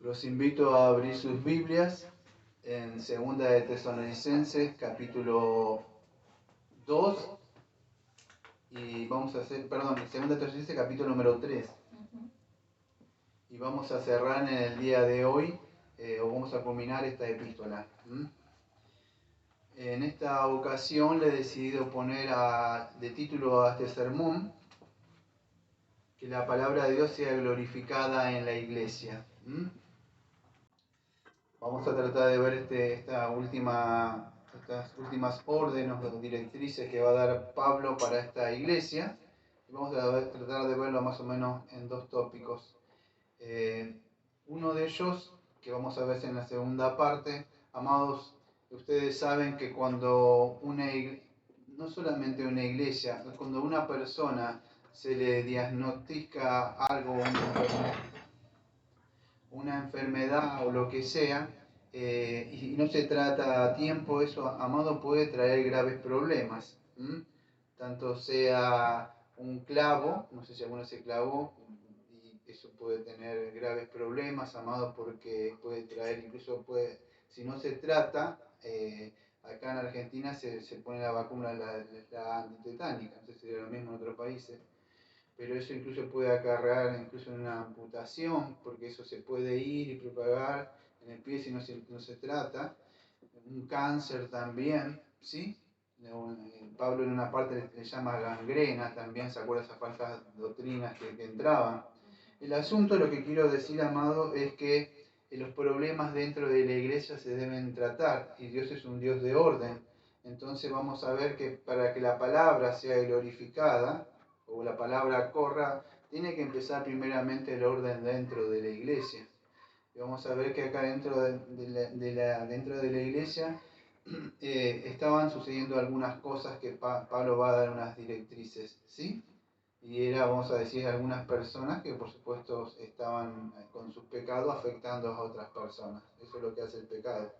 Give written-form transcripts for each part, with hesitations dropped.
Los invito a abrir sus Biblias en Segunda de Tesalonicenses, capítulo 2, y vamos a hacer, Segunda de Tesalonicenses, capítulo número 3. Y vamos a cerrar en el día de hoy, o vamos a culminar esta epístola. En esta ocasión le he decidido poner de título a este sermón, que la palabra de Dios sea glorificada en la iglesia. Vamos a tratar de ver estas últimas órdenes o directrices que va a dar Pablo para esta iglesia. Y vamos a tratar de verlo más o menos en dos tópicos. Uno de ellos, que vamos a ver en la segunda parte, amados, ustedes saben que cuando no solamente una iglesia, cuando una persona se le diagnostica algo, una enfermedad o lo que sea, y no se trata a tiempo, eso, amado, puede traer graves problemas. Tanto sea un clavo, no sé si alguno se clavó, y eso puede tener graves problemas, amado, porque puede traer, si no se trata, acá en Argentina se pone la vacuna, la antitetánica, no sé si sería lo mismo en otros países, pero eso incluso puede acarrear incluso una amputación, porque eso se puede ir y propagar en el pie si no se trata. Un cáncer también, ¿sí? Pablo en una parte le llama gangrena también, ¿se acuerda esas falsas doctrinas que entraban? El asunto, lo que quiero decir, amado, es que los problemas dentro de la iglesia se deben tratar, y Dios es un Dios de orden. Entonces vamos a ver que para que la palabra sea glorificada, o la palabra corra, tiene que empezar primeramente el orden dentro de la iglesia. Y vamos a ver que acá dentro de la iglesia estaban sucediendo algunas cosas que Pablo va a dar unas directrices, ¿sí? Y vamos a decir, algunas personas que por supuesto estaban con sus pecados afectando a otras personas. Eso es lo que hace el pecado.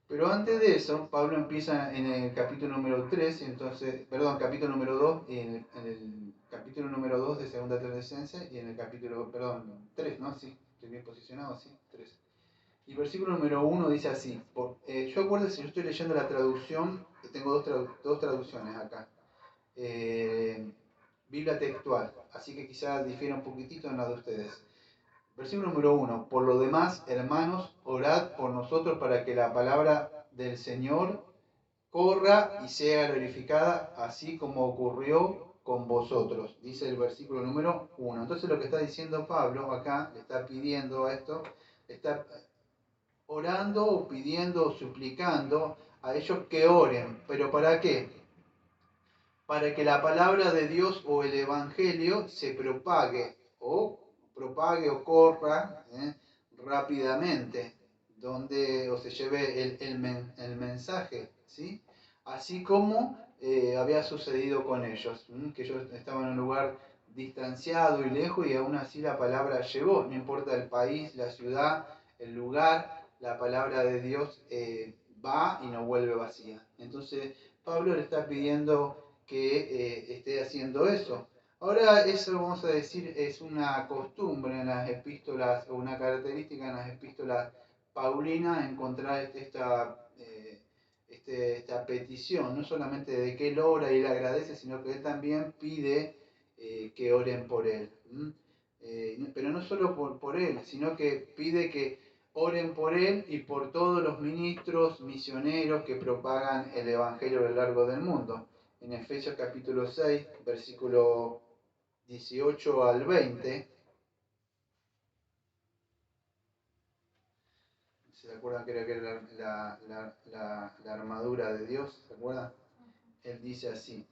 Pero antes de eso, Pablo empieza en el capítulo número 3, capítulo número 2, y en el capítulo número 2 de Segunda Tesalonicenses, y en el capítulo, 3, ¿no? Sí, estoy bien posicionado, sí, 3. Y versículo número 1 dice así, yo acuerdo si yo estoy leyendo la traducción, tengo dos traducciones acá, Biblia textual, así que quizás difiera un poquitito en la de ustedes. Versículo número 1. Por lo demás, hermanos, orad por nosotros para que la palabra del Señor corra y sea glorificada, así como ocurrió con vosotros. Dice el versículo número 1. Entonces lo que está diciendo Pablo acá, le está pidiendo a esto, está orando o pidiendo o suplicando a ellos que oren. ¿Pero para qué? Para que la palabra de Dios o el Evangelio se propague o corra rápidamente, o se lleve el mensaje, ¿sí? Así como había sucedido con ellos, que ellos estaban en un lugar distanciado y lejos y aún así la palabra llegó, no importa el país, la ciudad, el lugar, la palabra de Dios va y no vuelve vacía. Entonces Pablo le está pidiendo que esté haciendo eso. Ahora, eso vamos a decir es una costumbre en las epístolas, o una característica en las epístolas paulinas, encontrar esta petición, no solamente de que él ora y él agradece, sino que él también pide que oren por él. Pero no solo por él, sino que pide que oren por él y por todos los ministros misioneros que propagan el Evangelio a lo largo del mundo. En Efesios capítulo 6, versículo 18 al 20. ¿Se acuerdan que era la armadura de Dios? ¿Se acuerdan? Él dice así.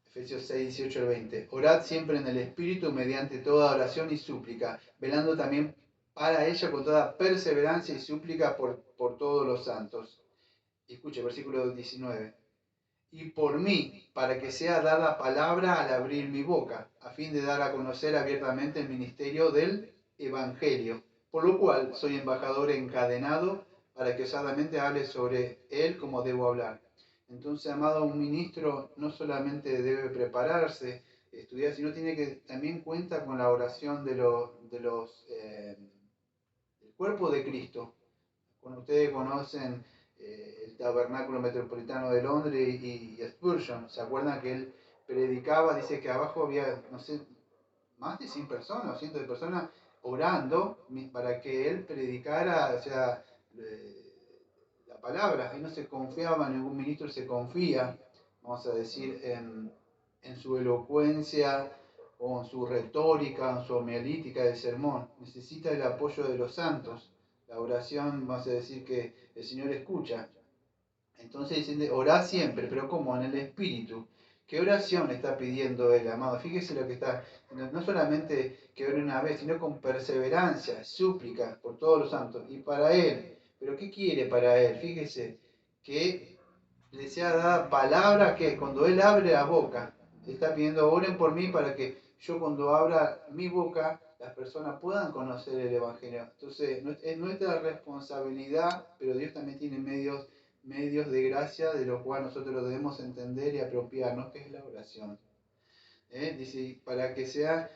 Efesios 6, 18 al 20. Orad siempre en el Espíritu mediante toda oración y súplica, velando también para ella con toda perseverancia y súplica por todos los santos. Y escuche, versículo 19. Y por mí, para que sea dada palabra al abrir mi boca, a fin de dar a conocer abiertamente el ministerio del Evangelio, por lo cual soy embajador encadenado para que osadamente hable sobre él como debo hablar. Entonces, amado, un ministro no solamente debe prepararse, estudiar, sino tiene que también cuenta con la oración del cuerpo de Cristo. Cuando ustedes conocen el Tabernáculo Metropolitano de Londres y Spurgeon, ¿se acuerdan que él predicaba? Dice que abajo había, no sé, más de 100 personas o cientos de personas orando para que él predicara, o sea, la palabra. Ahí no se confiaba, ningún ministro se confía, vamos a decir, en su elocuencia o en su retórica, en su homilética del sermón. Necesita el apoyo de los santos. La oración, vamos a decir que el Señor escucha. Entonces dicen, orá siempre, pero como en el Espíritu. ¿Qué oración le está pidiendo él, amado? Fíjese lo que está, no solamente que ore una vez, sino con perseverancia, súplica por todos los santos. Y para él, ¿pero qué quiere para él? Fíjese que le sea dada palabra que cuando él abre la boca, está pidiendo, oren por mí para que yo cuando abra mi boca, las personas puedan conocer el Evangelio. Entonces, es nuestra responsabilidad, pero Dios también tiene medios de gracia de los cuales nosotros lo debemos entender y apropiarnos, que es la oración. Dice, para que sea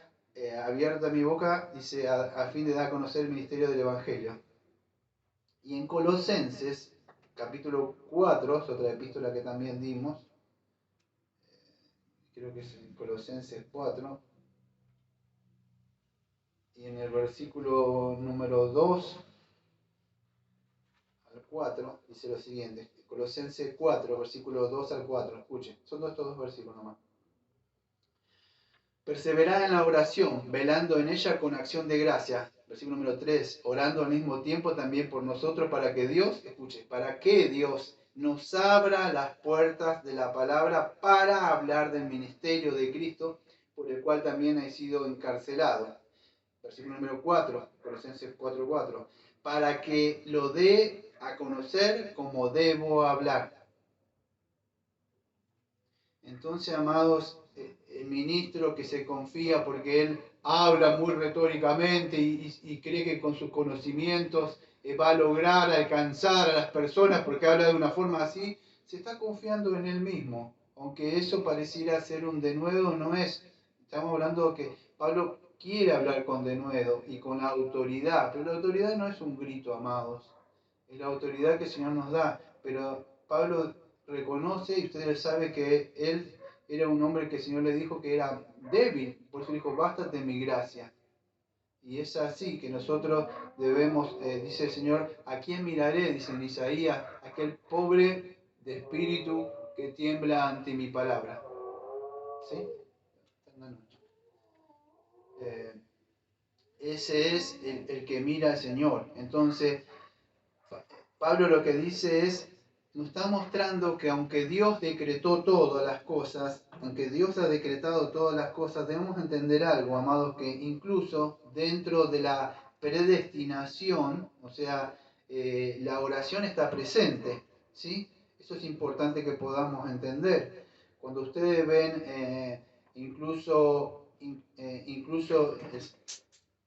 abierta mi boca, dice, a fin de dar a conocer el ministerio del Evangelio. Y en Colosenses, capítulo 4, es otra epístola que también dimos, creo que es en Colosenses 4, y en el versículo número 2 al 4, dice lo siguiente, Colosenses 4, versículo 2 al 4, escuchen, son estos dos versículos nomás. Perseverad en la oración, velando en ella con acción de gracia. Versículo número 3, orando al mismo tiempo también por nosotros para que Dios, escuche, para que Dios nos abra las puertas de la palabra para hablar del ministerio de Cristo, por el cual también he sido encarcelado. Versículo número 4, Colosenses 4:4, para que lo dé a conocer como debo hablar. Entonces, amados, el ministro que se confía porque él habla muy retóricamente y cree que con sus conocimientos va a lograr alcanzar a las personas porque habla de una forma así, se está confiando en él mismo. Aunque eso pareciera ser un denuedo, no es. Estamos hablando de que Pablo quiere hablar con denuedo y con autoridad, pero la autoridad no es un grito, amados. Es la autoridad que el Señor nos da. Pero Pablo reconoce, y ustedes saben que él era un hombre que el Señor le dijo que era débil, por eso dijo, bástate mi gracia. Y es así que nosotros debemos, dice el Señor, ¿a quién miraré? Dice en Isaías, aquel pobre de espíritu que tiembla ante mi palabra. ¿Sí? Ese es el que mira al Señor. Entonces, Pablo lo que dice es, nos está mostrando que aunque Dios decretó todas las cosas, aunque Dios ha decretado todas las cosas, debemos entender algo, amados, que incluso dentro de la predestinación, o sea, la oración está presente, ¿sí? Eso es importante que podamos entender. Cuando ustedes ven incluso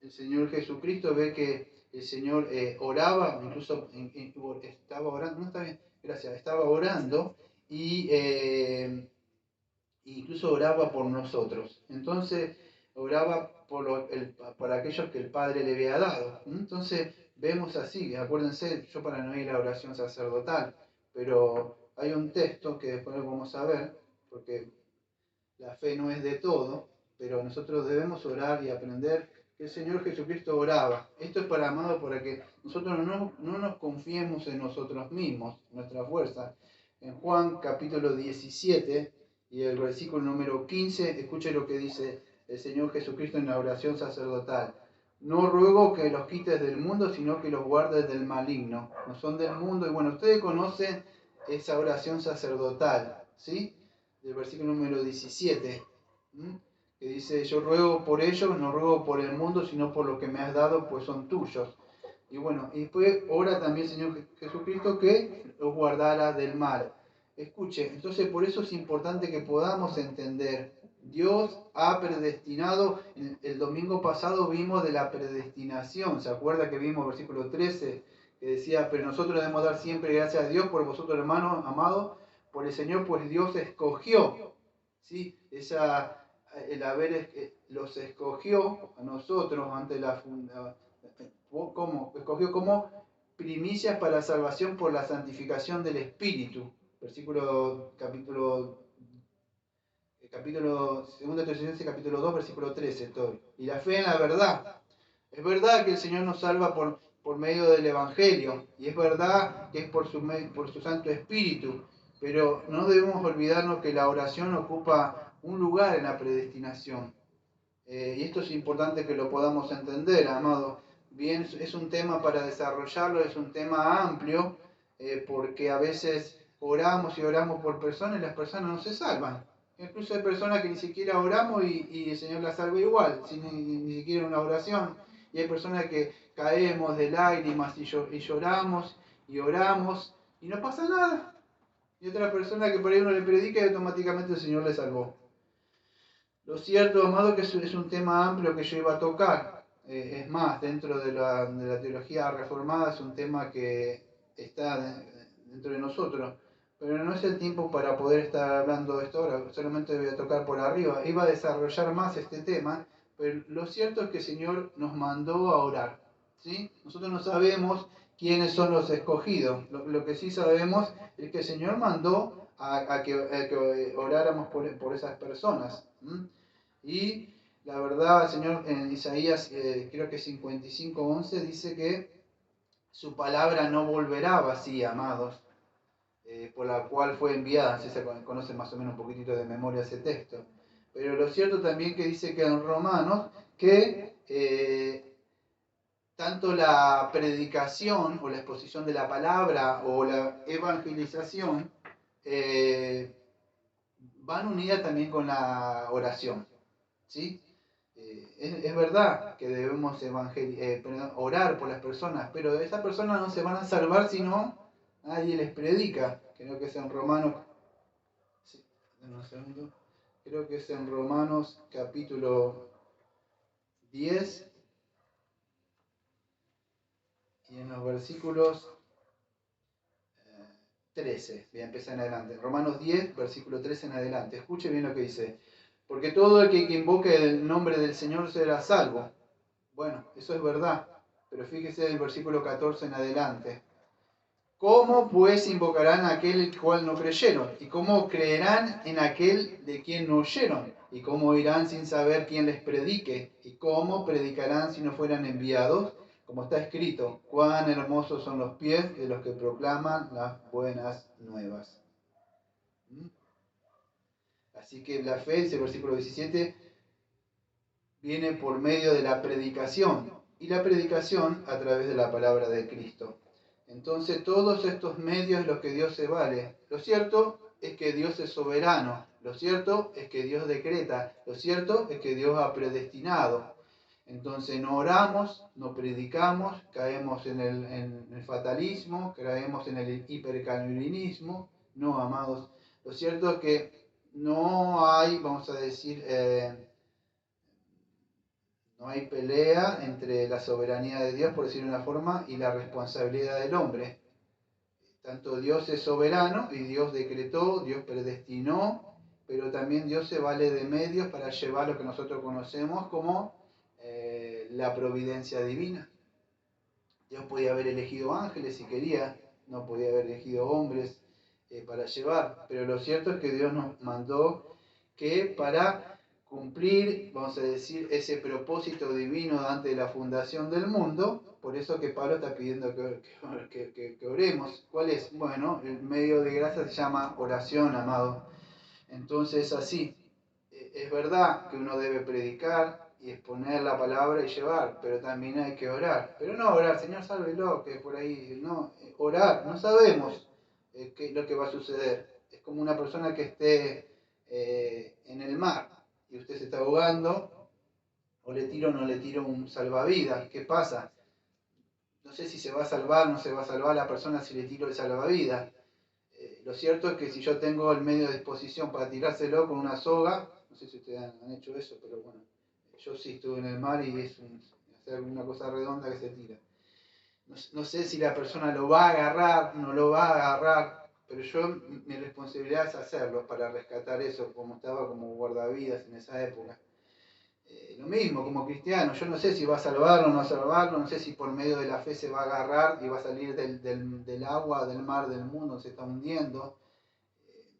el Señor Jesucristo, ve que el Señor oraba, incluso estaba orando, no está bien, gracias, estaba orando y incluso oraba por nosotros. Entonces, oraba por aquellos que el Padre le había dado. Entonces, vemos así, acuérdense, yo para no ir a la oración sacerdotal, pero hay un texto que después lo vamos a ver, porque la fe no es de todo, pero nosotros debemos orar y aprender que el Señor Jesucristo oraba. Esto es para, amado, para que nosotros no nos confiemos en nosotros mismos, nuestra fuerza. En Juan capítulo 17 y el versículo número 15, escuche lo que dice el Señor Jesucristo en la oración sacerdotal. No ruego que los quites del mundo, sino que los guardes del maligno. No son del mundo. Y bueno, ustedes conocen esa oración sacerdotal, ¿sí? Del versículo número 17, que dice, yo ruego por ellos, no ruego por el mundo, sino por lo que me has dado, pues son tuyos. Y bueno, y después ora también Señor Jesucristo que los guardara del mal. Escuche, entonces por eso es importante que podamos entender, Dios ha predestinado, el domingo pasado vimos de la predestinación, ¿se acuerda que vimos versículo 13? Que decía, pero nosotros debemos dar siempre gracias a Dios por vosotros, hermanos amados, por el Señor, pues Dios escogió, ¿sí? Esa el haber los escogió a nosotros ante la fundación, ¿cómo? Escogió como primicias para la salvación por la santificación del Espíritu. Capítulo 2 Tesalonicenses, capítulo 2, versículo 13, estoy. Y la fe en la verdad. Es verdad que el Señor nos salva por medio del Evangelio, y es verdad que es por su Santo Espíritu, pero no debemos olvidarnos que la oración ocupa un lugar en la predestinación. Y esto es importante que lo podamos entender, amado. Bien, es un tema para desarrollarlo, es un tema amplio, porque a veces oramos y oramos por personas y las personas no se salvan. Incluso hay personas que ni siquiera oramos y el Señor las salva igual, sin ni siquiera una oración. Y hay personas que caemos de lágrimas y lloramos y oramos y no pasa nada. Y otra persona que por ahí uno le predica y automáticamente el Señor le salvó. Lo cierto, amado, que es un tema amplio que yo iba a tocar. Es más, dentro de la teología reformada es un tema que está dentro de nosotros. Pero no es el tiempo para poder estar hablando de esto ahora. Solamente voy a tocar por arriba. Iba a desarrollar más este tema, pero lo cierto es que el Señor nos mandó a orar. ¿Sí? Nosotros no sabemos quiénes son los escogidos. Lo que sí sabemos es que el Señor mandó a que oráramos por esas personas. Y la verdad, el Señor en Isaías, creo que 55:11, dice que su palabra no volverá vacía, amados, por la cual fue enviada. Si se conoce más o menos un poquitito de memoria ese texto. Pero lo cierto también que dice que en Romanos, que tanto la predicación o la exposición de la palabra o la evangelización van unidas también con la oración. ¿Sí? Es verdad que debemos orar por las personas, pero esas personas no se van a salvar si no nadie les predica. Creo que es en Romanos, sí, un segundo, creo que es en Romanos capítulo 10 y en los versículos 13. Voy a empezar en adelante. Romanos 10, versículo 13 en adelante. Escuche bien lo que dice. Porque todo el que invoque el nombre del Señor será salvo. Bueno, eso es verdad, pero fíjese el versículo 14 en adelante. ¿Cómo pues invocarán a aquel el cual no creyeron? ¿Y cómo creerán en aquel de quien no oyeron? ¿Y cómo irán sin saber quién les predique? ¿Y cómo predicarán si no fueran enviados? Como está escrito, cuán hermosos son los pies de los que proclaman las buenas nuevas. Así que la fe, dice el versículo 17, viene por medio de la predicación, y la predicación a través de la palabra de Cristo. Entonces todos estos medios es los que Dios se vale. Lo cierto es que Dios es soberano, lo cierto es que Dios decreta, lo cierto es que Dios ha predestinado. Entonces no oramos, no predicamos, caemos en el fatalismo, caemos en el hipercalvinismo. No, amados. Lo cierto es que no hay, vamos a decir, no hay pelea entre la soberanía de Dios, por decirlo de una forma, y la responsabilidad del hombre. Tanto Dios es soberano y Dios decretó, Dios predestinó, pero también Dios se vale de medios para llevar lo que nosotros conocemos como la providencia divina. Dios podía haber elegido ángeles si quería, no podía haber elegido hombres para llevar, pero lo cierto es que Dios nos mandó que para cumplir, vamos a decir, ese propósito divino antes de la fundación del mundo, por eso que Pablo está pidiendo que oremos. ¿Cuál es? Bueno, el medio de gracia se llama oración, amado. Entonces, así, es verdad que uno debe predicar y exponer la palabra y llevar, pero también hay que orar. Pero no orar, Señor, sálvelo, que por ahí, no, orar, no sabemos qué es lo que va a suceder. Es como una persona que esté en el mar y usted se está ahogando, o le tiro o no le tiro un salvavidas. ¿Qué pasa? No sé si se va a salvar, no se va a salvar la persona si le tiro el salvavidas. Lo cierto es que si yo tengo el medio de disposición para tirárselo con una soga, no sé si ustedes han hecho eso, pero bueno, yo sí estuve en el mar y es hacer una cosa redonda que se tira. No sé si la persona lo va a agarrar, no lo va a agarrar, pero mi responsabilidad es hacerlo para rescatar eso, como estaba como guardavidas en esa época. Lo mismo como cristiano, yo no sé si va a salvarlo o no va a salvarlo, no sé si por medio de la fe se va a agarrar y va a salir del agua, del mar, del mundo, se está hundiendo.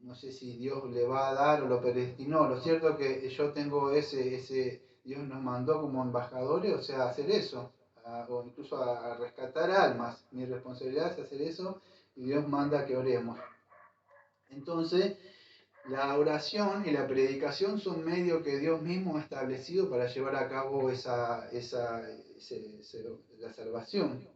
No sé si Dios le va a dar o lo predestinó. Lo cierto es que yo tengo Dios nos mandó como embajadores, o sea, a hacer eso, o incluso a rescatar almas. Mi responsabilidad es hacer eso y Dios manda que oremos. Entonces, la oración y la predicación son medios que Dios mismo ha establecido para llevar a cabo la salvación.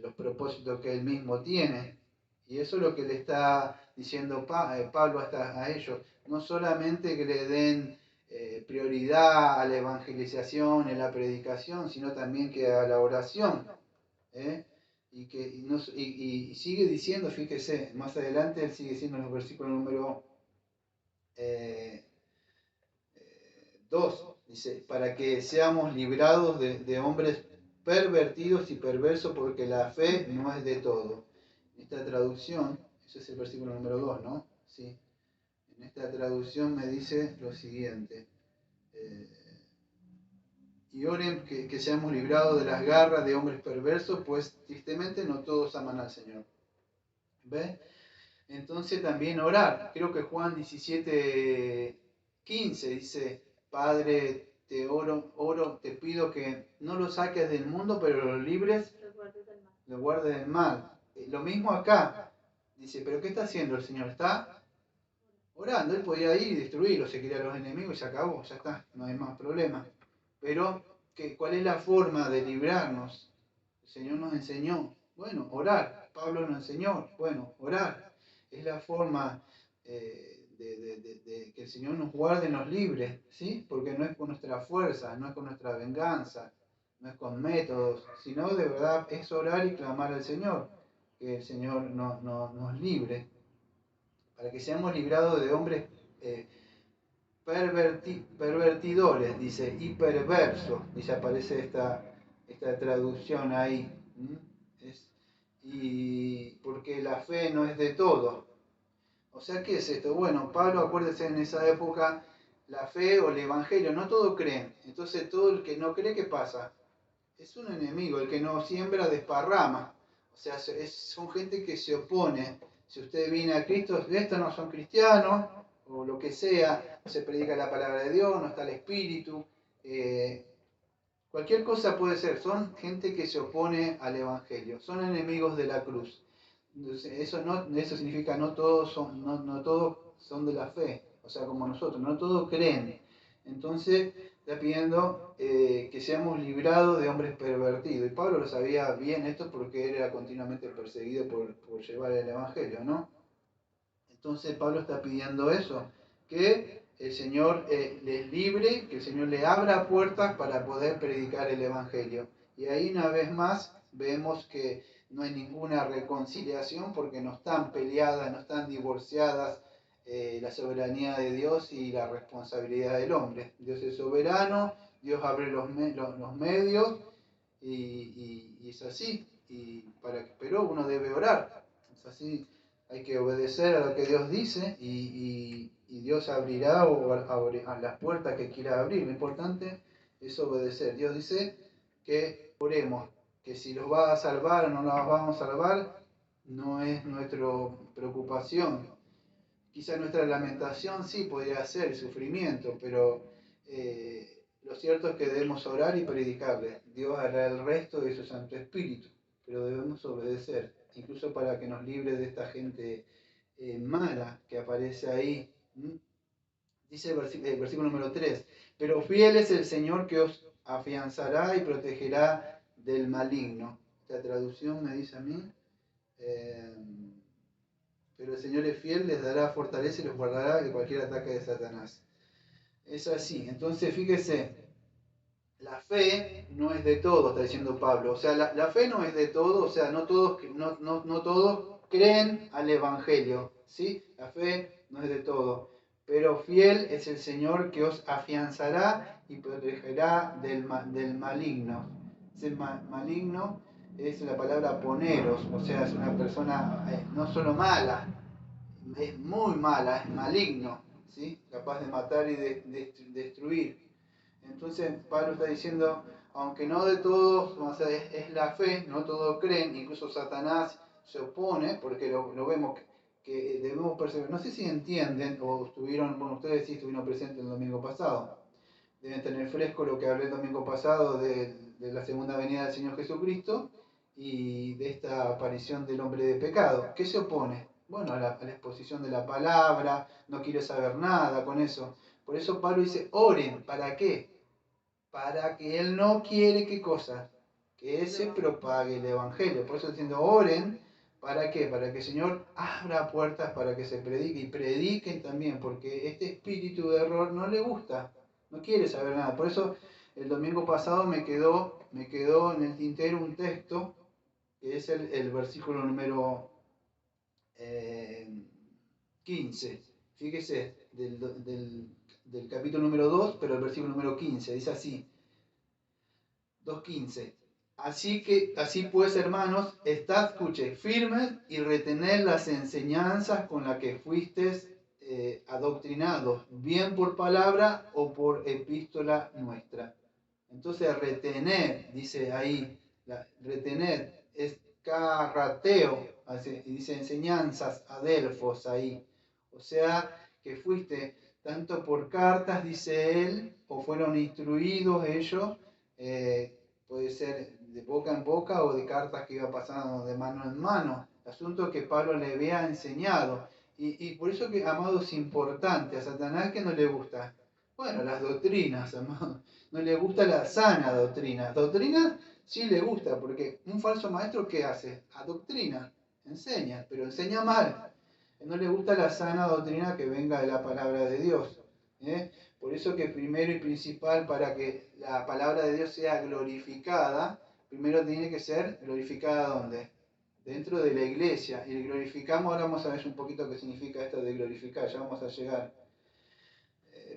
Los propósitos que Él mismo tiene. Y eso es lo que le está diciendo Pablo a ellos. No solamente que le den prioridad a la evangelización, a la predicación, sino también que a la oración. ¿eh? Y sigue diciendo, fíjese, más adelante él sigue diciendo en los versículos número 2, dice, para que seamos librados de hombres pervertidos y perversos, porque la fe no es de todo. En esta traducción, ese es el versículo número 2, ¿no? Sí. En esta traducción me dice lo siguiente. Y oren que seamos librados de las garras de hombres perversos, pues tristemente no todos aman al Señor. ¿Ve? Entonces también orar. Creo que Juan 17:15 dice, Padre, te oro, te pido que no lo saques del mundo, pero lo libres, lo guardes del mal. Lo mismo acá. Dice, pero ¿qué está haciendo el Señor? Está orando. Él podía ir y destruirlo, se quería a los enemigos y se acabó, ya está, no hay más problema. Pero, ¿cuál es la forma de librarnos? El Señor nos enseñó, bueno, orar. Pablo nos enseñó, bueno, orar. Es la forma de que el Señor nos guarde y nos libre, ¿sí? Porque no es con nuestra fuerza, no es con nuestra venganza, no es con métodos, sino de verdad es orar y clamar al Señor, que el Señor nos libre, para que seamos librados de hombres pervertidores, dice, y perversos, dice, aparece esta traducción ahí. Y porque la fe no es de todo. O sea, ¿qué es esto? Bueno, Pablo, acuérdese, en esa época, la fe o el evangelio, no todos creen. Entonces, todo el que no cree, ¿qué pasa? Es un enemigo, el que no siembra desparrama. O sea, son gente que se opone. Si usted viene a Cristo, estos no son cristianos, o lo que sea, no se predica la palabra de Dios, no está el Espíritu. Cualquier cosa puede ser, son gente que se opone al Evangelio, son enemigos de la cruz. Entonces, eso significa no todos son de la fe, o sea, como nosotros, no todos creen. Entonces, está pidiendo que seamos librados de hombres pervertidos. Y Pablo lo sabía bien esto porque él era continuamente perseguido por llevar el Evangelio, ¿no? Entonces, Pablo está pidiendo eso, que el Señor les libre, que el Señor le abra puertas para poder predicar el Evangelio. Y ahí una vez más vemos que no hay ninguna reconciliación porque no están peleadas, no están divorciadas la soberanía de Dios y la responsabilidad del hombre. Dios es soberano, Dios abre los medios y es así. Pero uno debe orar, es así. Hay que obedecer a lo que Dios dice y Dios abrirá a las puertas que quiera abrir. Lo importante es obedecer. Dios dice que oremos, que si los va a salvar o no los vamos a salvar, no es nuestra preocupación. Quizá nuestra lamentación sí podría ser sufrimiento, pero lo cierto es que debemos orar y predicarle. Dios hará el resto de su Santo Espíritu, pero debemos obedecer, incluso para que nos libre de esta gente mala que aparece ahí. Dice el versículo número 3, pero fiel es el Señor que os afianzará y protegerá del maligno. Esta traducción me dice a mí, pero el Señor es fiel, les dará fortaleza y los guardará de cualquier ataque de Satanás. Es así. Entonces, fíjese, la fe no es de todo, está diciendo Pablo. O sea, la fe no es de todo, o sea, no todos creen al Evangelio, ¿sí? La fe no es de todo. Pero fiel es el Señor que os afianzará y protegerá del maligno. Ese maligno es la palabra poneros, o sea, es una persona no solo mala, es muy mala, es maligno, ¿sí? Capaz de matar y de destruir. Entonces Pablo está diciendo, aunque no de todos, o sea, es la fe, no todos creen, incluso Satanás se opone, porque lo vemos que debemos perseverar. No sé si entienden, o estuvieron, bueno, ustedes sí estuvieron presentes el domingo pasado, deben tener fresco lo que hablé el domingo pasado de la segunda venida del Señor Jesucristo y de esta aparición del hombre de pecado. ¿Qué se opone? Bueno, a la exposición de la palabra, no quiere saber nada con eso. Por eso Pablo dice, oren, ¿para qué? Para que él no quiere, ¿qué cosa? Que se propague el Evangelio. Por eso está diciendo, oren, ¿para qué? Para que el Señor abra puertas para que se predique y prediquen también, porque este espíritu de error no le gusta, no quiere saber nada. Por eso el domingo pasado me quedó en el tintero un texto, que es el versículo número 15. Fíjese, del capítulo número 2, pero el versículo número 15, dice así, 2:15. Así pues, hermanos, estad, escuche, firmes y retened las enseñanzas con las que fuisteis adoctrinados, bien por palabra o por epístola nuestra. Entonces, retener, dice ahí, retener es carrateo, y dice enseñanzas, adelfos ahí. O sea, que fuiste tanto por cartas, dice él, o fueron instruidos ellos, puede ser de boca en boca o de cartas que iba pasando de mano en mano. Asunto que Pablo le había enseñado. Y por eso que, amado, es importante. A Satanás, que no le gusta. Bueno, las doctrinas, amado. No le gusta la sana doctrina. Doctrina sí le gusta, porque un falso maestro, ¿qué hace? Adoctrina, enseña, pero enseña mal. No le gusta la sana doctrina que venga de la palabra de Dios. Por eso que primero y principal, para que la palabra de Dios sea glorificada, primero tiene que ser glorificada ¿dónde? Dentro de la iglesia. Y glorificamos, ahora vamos a ver un poquito qué significa esto de glorificar, ya vamos a llegar.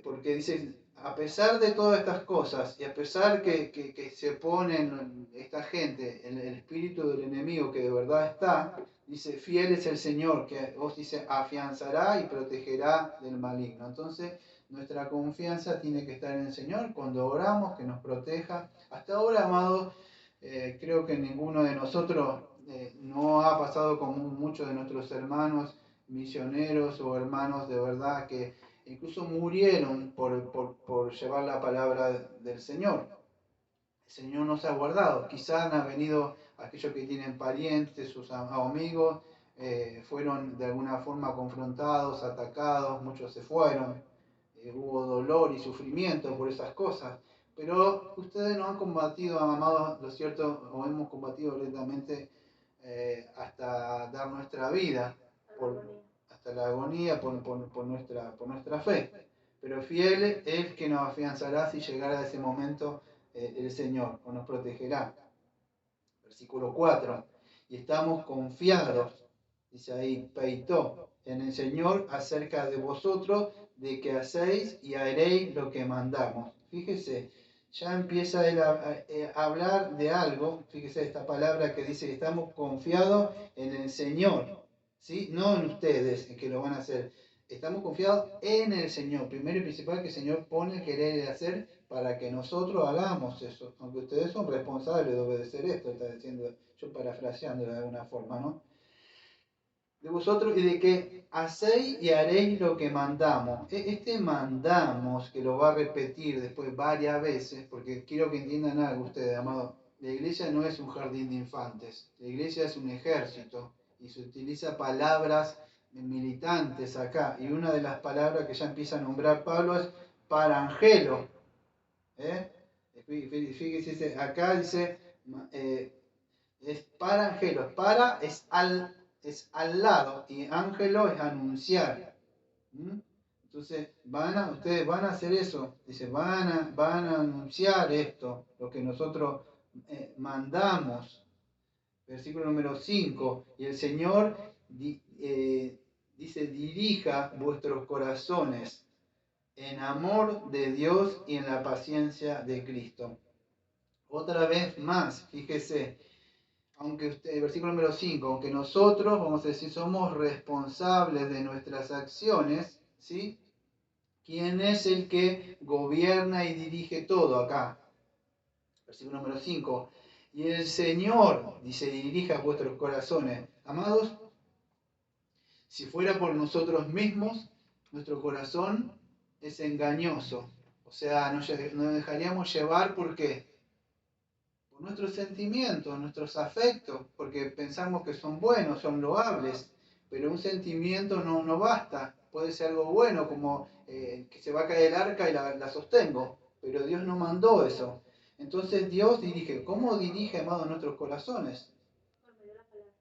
Porque dice, a pesar de todas estas cosas, y a pesar que se oponen esta gente, el espíritu del enemigo que de verdad está, dice, fiel es el Señor, que os dice, afianzará y protegerá del maligno. Entonces, nuestra confianza tiene que estar en el Señor cuando oramos, que nos proteja. Hasta ahora, amados, creo que ninguno de nosotros no ha pasado como muchos de nuestros hermanos misioneros o hermanos de verdad que incluso murieron por llevar la palabra del Señor. El Señor nos ha guardado. Quizás han venido aquellos que tienen parientes, sus amigos, fueron de alguna forma confrontados, atacados, muchos se fueron, hubo dolor y sufrimiento por esas cosas. Pero ustedes no han combatido, amados, lo cierto, o hemos combatido lentamente hasta dar nuestra vida hasta la agonía por nuestra fe. Pero fiel es que nos afianzará si llegara a ese momento el Señor, o nos protegerá. Versículo 4. Y estamos confiados, dice ahí, peitó, en el Señor acerca de vosotros, de que hacéis y haréis lo que mandamos. Fíjese, ya empieza él a hablar de algo, fíjese esta palabra que dice que estamos confiados en el Señor. ¿Sí? No en ustedes, en que lo van a hacer. Estamos confiados en el Señor. Primero y principal, que el Señor pone el querer y el hacer para que nosotros hagamos eso. Aunque ustedes son responsables de obedecer esto, está diciendo, yo parafraseando de alguna forma, ¿no? De vosotros y de que hacéis y haréis lo que mandamos. Este mandamos, que lo va a repetir después varias veces, porque quiero que entiendan algo ustedes, amados. La iglesia no es un jardín de infantes, la iglesia es un ejército y se utiliza palabras militantes acá. Y una de las palabras que ya empieza a nombrar Pablo es parangelo. Fíjese, acá dice, es parangelos. Para es al lado y ángelo es anunciar. Entonces, ustedes van a hacer eso. Dice, van a anunciar esto, lo que nosotros mandamos. Versículo número 5. Y el Señor dice, dirija vuestros corazones en amor de Dios y en la paciencia de Cristo. Otra vez más, fíjese, versículo número 5, aunque nosotros, vamos a decir, somos responsables de nuestras acciones, ¿sí? ¿Quién es el que gobierna y dirige todo acá? Versículo número 5. Y el Señor, dice, dirija vuestros corazones. Amados, si fuera por nosotros mismos, nuestro corazón es engañoso. O sea, nos dejaríamos llevar, ¿por qué? Por nuestros sentimientos, nuestros afectos, porque pensamos que son buenos, son loables, pero un sentimiento no basta. Puede ser algo bueno, como que se va a caer el arca y la sostengo, pero Dios no mandó eso. Entonces Dios dirige. ¿Cómo dirige, amado, nuestros corazones?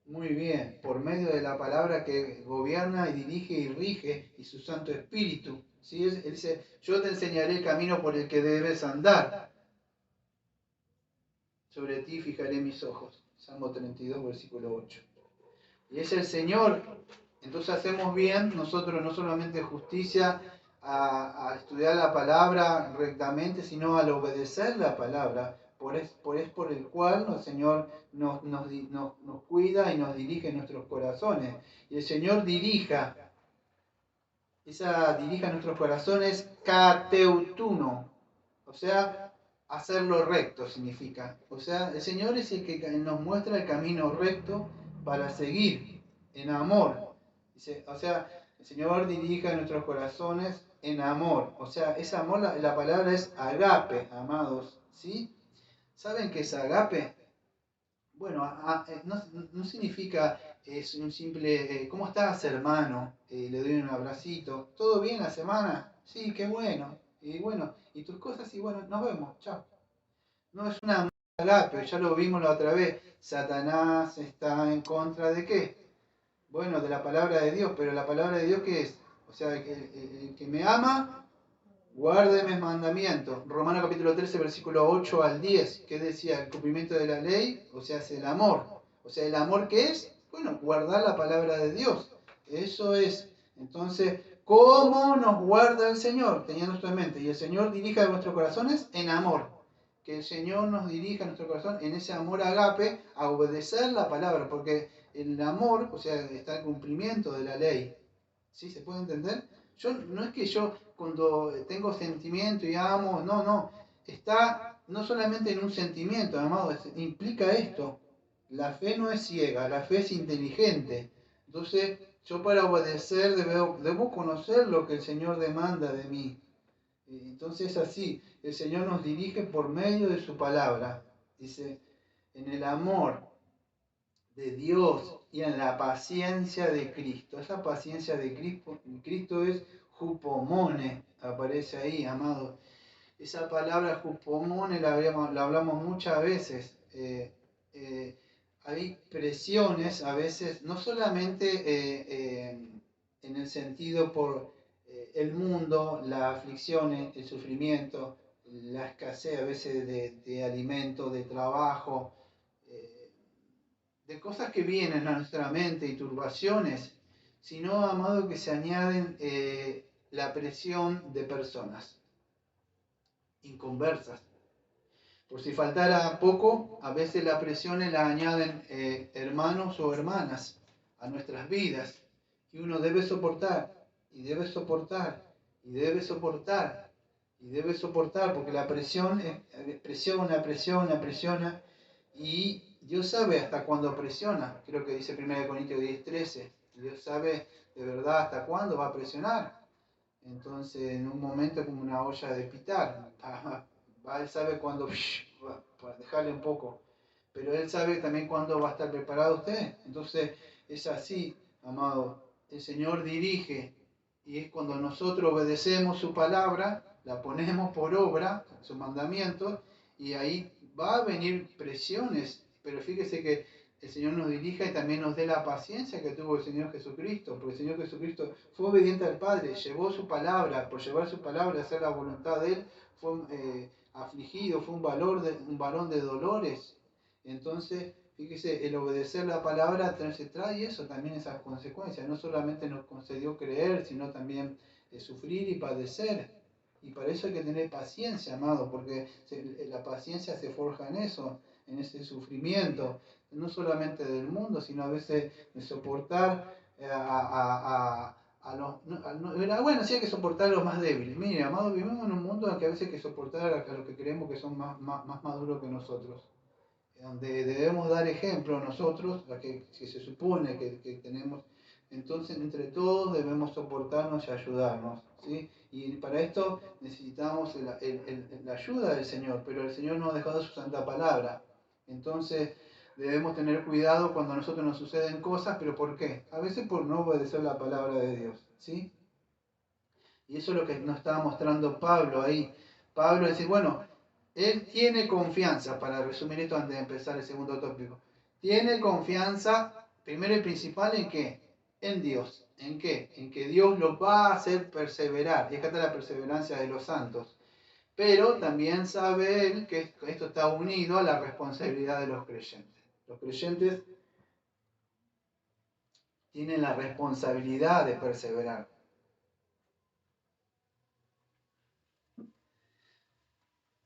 Muy bien, por medio de la palabra que gobierna y dirige y rige, y su Santo Espíritu. ¿Sí? Él dice, yo te enseñaré el camino por el que debes andar. Sobre ti fijaré mis ojos. Salmo 32, versículo 8. Y es el Señor. Entonces hacemos bien nosotros no solamente justicia a estudiar la palabra rectamente, sino al obedecer la palabra. Por el cual el Señor nos cuida y nos dirige en nuestros corazones. Y el Señor dirija nuestros corazones kateutuno. O sea, hacerlo recto significa. O sea, el Señor es el que nos muestra el camino recto para seguir en amor. O sea, el Señor dirige nuestros corazones en amor. O sea, ese amor, la palabra es agape, amados. ¿Sí? ¿Saben qué es agape? Bueno, no significa, es un simple, ¿cómo estás, hermano? Le doy un abracito. ¿Todo bien la semana? Sí, qué bueno. Y bueno, ¿y tus cosas? Y bueno, nos vemos, chao. No es una agape, ya lo vimos la otra vez. Satanás está en contra de qué? Bueno, de la palabra de Dios, pero la palabra de Dios, ¿qué es? O sea, el que me ama, guarde mis mandamientos. Romanos capítulo 13, versículo 8 al 10. ¿Qué decía? El cumplimiento de la ley, o sea, es el amor. O sea, ¿el amor qué es? Bueno, guardar la palabra de Dios. Eso es. Entonces, ¿cómo nos guarda el Señor? Teniendo esto en mente. Y el Señor dirija nuestros corazones en amor. Que el Señor nos dirija a nuestro corazón en ese amor agape a obedecer la palabra. Porque el amor, o sea, está el cumplimiento de la ley. ¿Sí? ¿Se puede entender? No es que yo cuando tengo sentimiento y amo, no. Está no solamente en un sentimiento, amado, implica esto. La fe no es ciega, la fe es inteligente. Entonces, yo para obedecer debo conocer lo que el Señor demanda de mí. Entonces, así, el Señor nos dirige por medio de su palabra. Dice, en el amor de Dios y en la paciencia de Cristo. Esa paciencia de Cristo es jupomone, aparece ahí, amado. Esa palabra jupomone la hablamos muchas veces. Hay presiones a veces, no solamente en el sentido por el mundo, las aflicciones, el sufrimiento, la escasez a veces de alimento, de trabajo, eh, de cosas que vienen a nuestra mente y turbaciones, sino, amado, que se añaden la presión de personas inconversas. Por si faltara poco, a veces la presión la añaden hermanos o hermanas a nuestras vidas. Y uno debe soportar, y debe soportar, y debe soportar, y debe soportar, porque la presión presiona, y Dios sabe hasta cuándo presiona. Creo que dice 1 Corintios 10:13. Dios sabe de verdad hasta cuándo va a presionar. Entonces, en un momento como una olla de pitar. Él sabe cuándo para dejarle un poco. Pero Él sabe también cuándo va a estar preparado usted. Entonces, es así, amado. El Señor dirige. Y es cuando nosotros obedecemos su palabra, la ponemos por obra, sus mandamientos, y ahí va a venir presiones. Pero fíjese que el Señor nos dirija y también nos dé la paciencia que tuvo el Señor Jesucristo, porque el Señor Jesucristo fue obediente al Padre, llevó su palabra, por llevar su palabra, hacer la voluntad de Él, fue afligido, fue un varón de dolores. Entonces, fíjese, el obedecer la palabra trae eso, también esas consecuencias. No solamente nos concedió creer, sino también sufrir y padecer. Y para eso hay que tener paciencia, amado, porque la paciencia se forja en eso, en ese sufrimiento, no solamente del mundo, sino a veces de soportar a los... bueno, sí hay que soportar a los más débiles. Mire, amados, vivimos en un mundo en que a veces hay que soportar a los que creemos que son más maduros que nosotros, donde debemos dar ejemplo nosotros, a que se supone que tenemos. Entonces, entre todos debemos soportarnos y ayudarnos, ¿sí? Y para esto necesitamos la ayuda del Señor, pero el Señor nos ha dejado su santa palabra. Entonces, debemos tener cuidado cuando a nosotros nos suceden cosas, pero ¿por qué? A veces por no obedecer la palabra de Dios, ¿sí? Y eso es lo que nos estaba mostrando Pablo ahí. Pablo dice, bueno, él tiene confianza, para resumir esto antes de empezar el segundo tópico. Tiene confianza, primero y principal, ¿en qué? En Dios. ¿En qué? En que Dios los va a hacer perseverar. Y acá está la perseverancia de los santos. Pero también sabe él que esto está unido a la responsabilidad de los creyentes. Los creyentes tienen la responsabilidad de perseverar.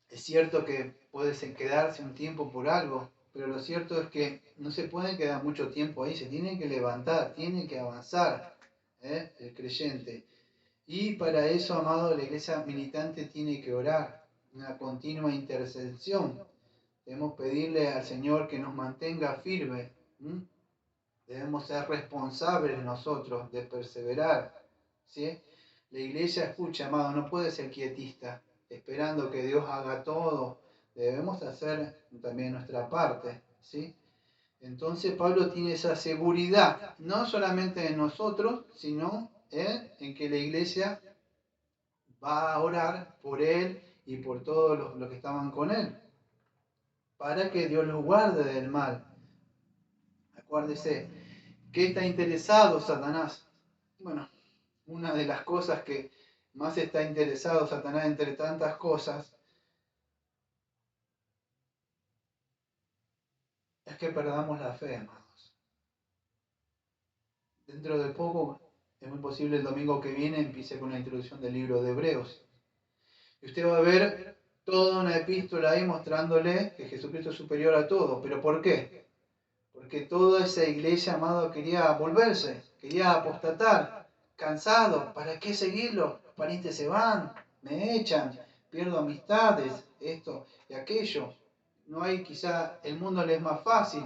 Es cierto que puede quedarse un tiempo por algo, pero lo cierto es que no se puede quedar mucho tiempo ahí, se tiene que levantar, tiene que avanzar el creyente. Y para eso, amado, la iglesia militante tiene que orar, una continua intercesión. Debemos pedirle al Señor que nos mantenga firmes. Debemos ser responsables nosotros de perseverar, ¿sí? La iglesia, escucha, amado, no puede ser quietista, esperando que Dios haga todo. Debemos hacer también nuestra parte, ¿sí? Entonces Pablo tiene esa seguridad, no solamente en nosotros, sino en que la iglesia va a orar por él y por todos los que estaban con él, para que Dios los guarde del mal. Acuérdese, ¿qué está interesado Satanás? Bueno, una de las cosas que más está interesado Satanás entre tantas cosas es que perdamos la fe, amados. Dentro de poco, es muy posible el domingo que viene empiece con la introducción del libro de Hebreos. Y usted va a ver toda una epístola ahí mostrándole que Jesucristo es superior a todo. ¿Pero por qué? Porque toda esa iglesia, amado, quería volverse, quería apostatar, cansado. ¿Para qué seguirlo? Los parientes se van, me echan, pierdo amistades, esto y aquello. No hay, quizá el mundo les es más fácil.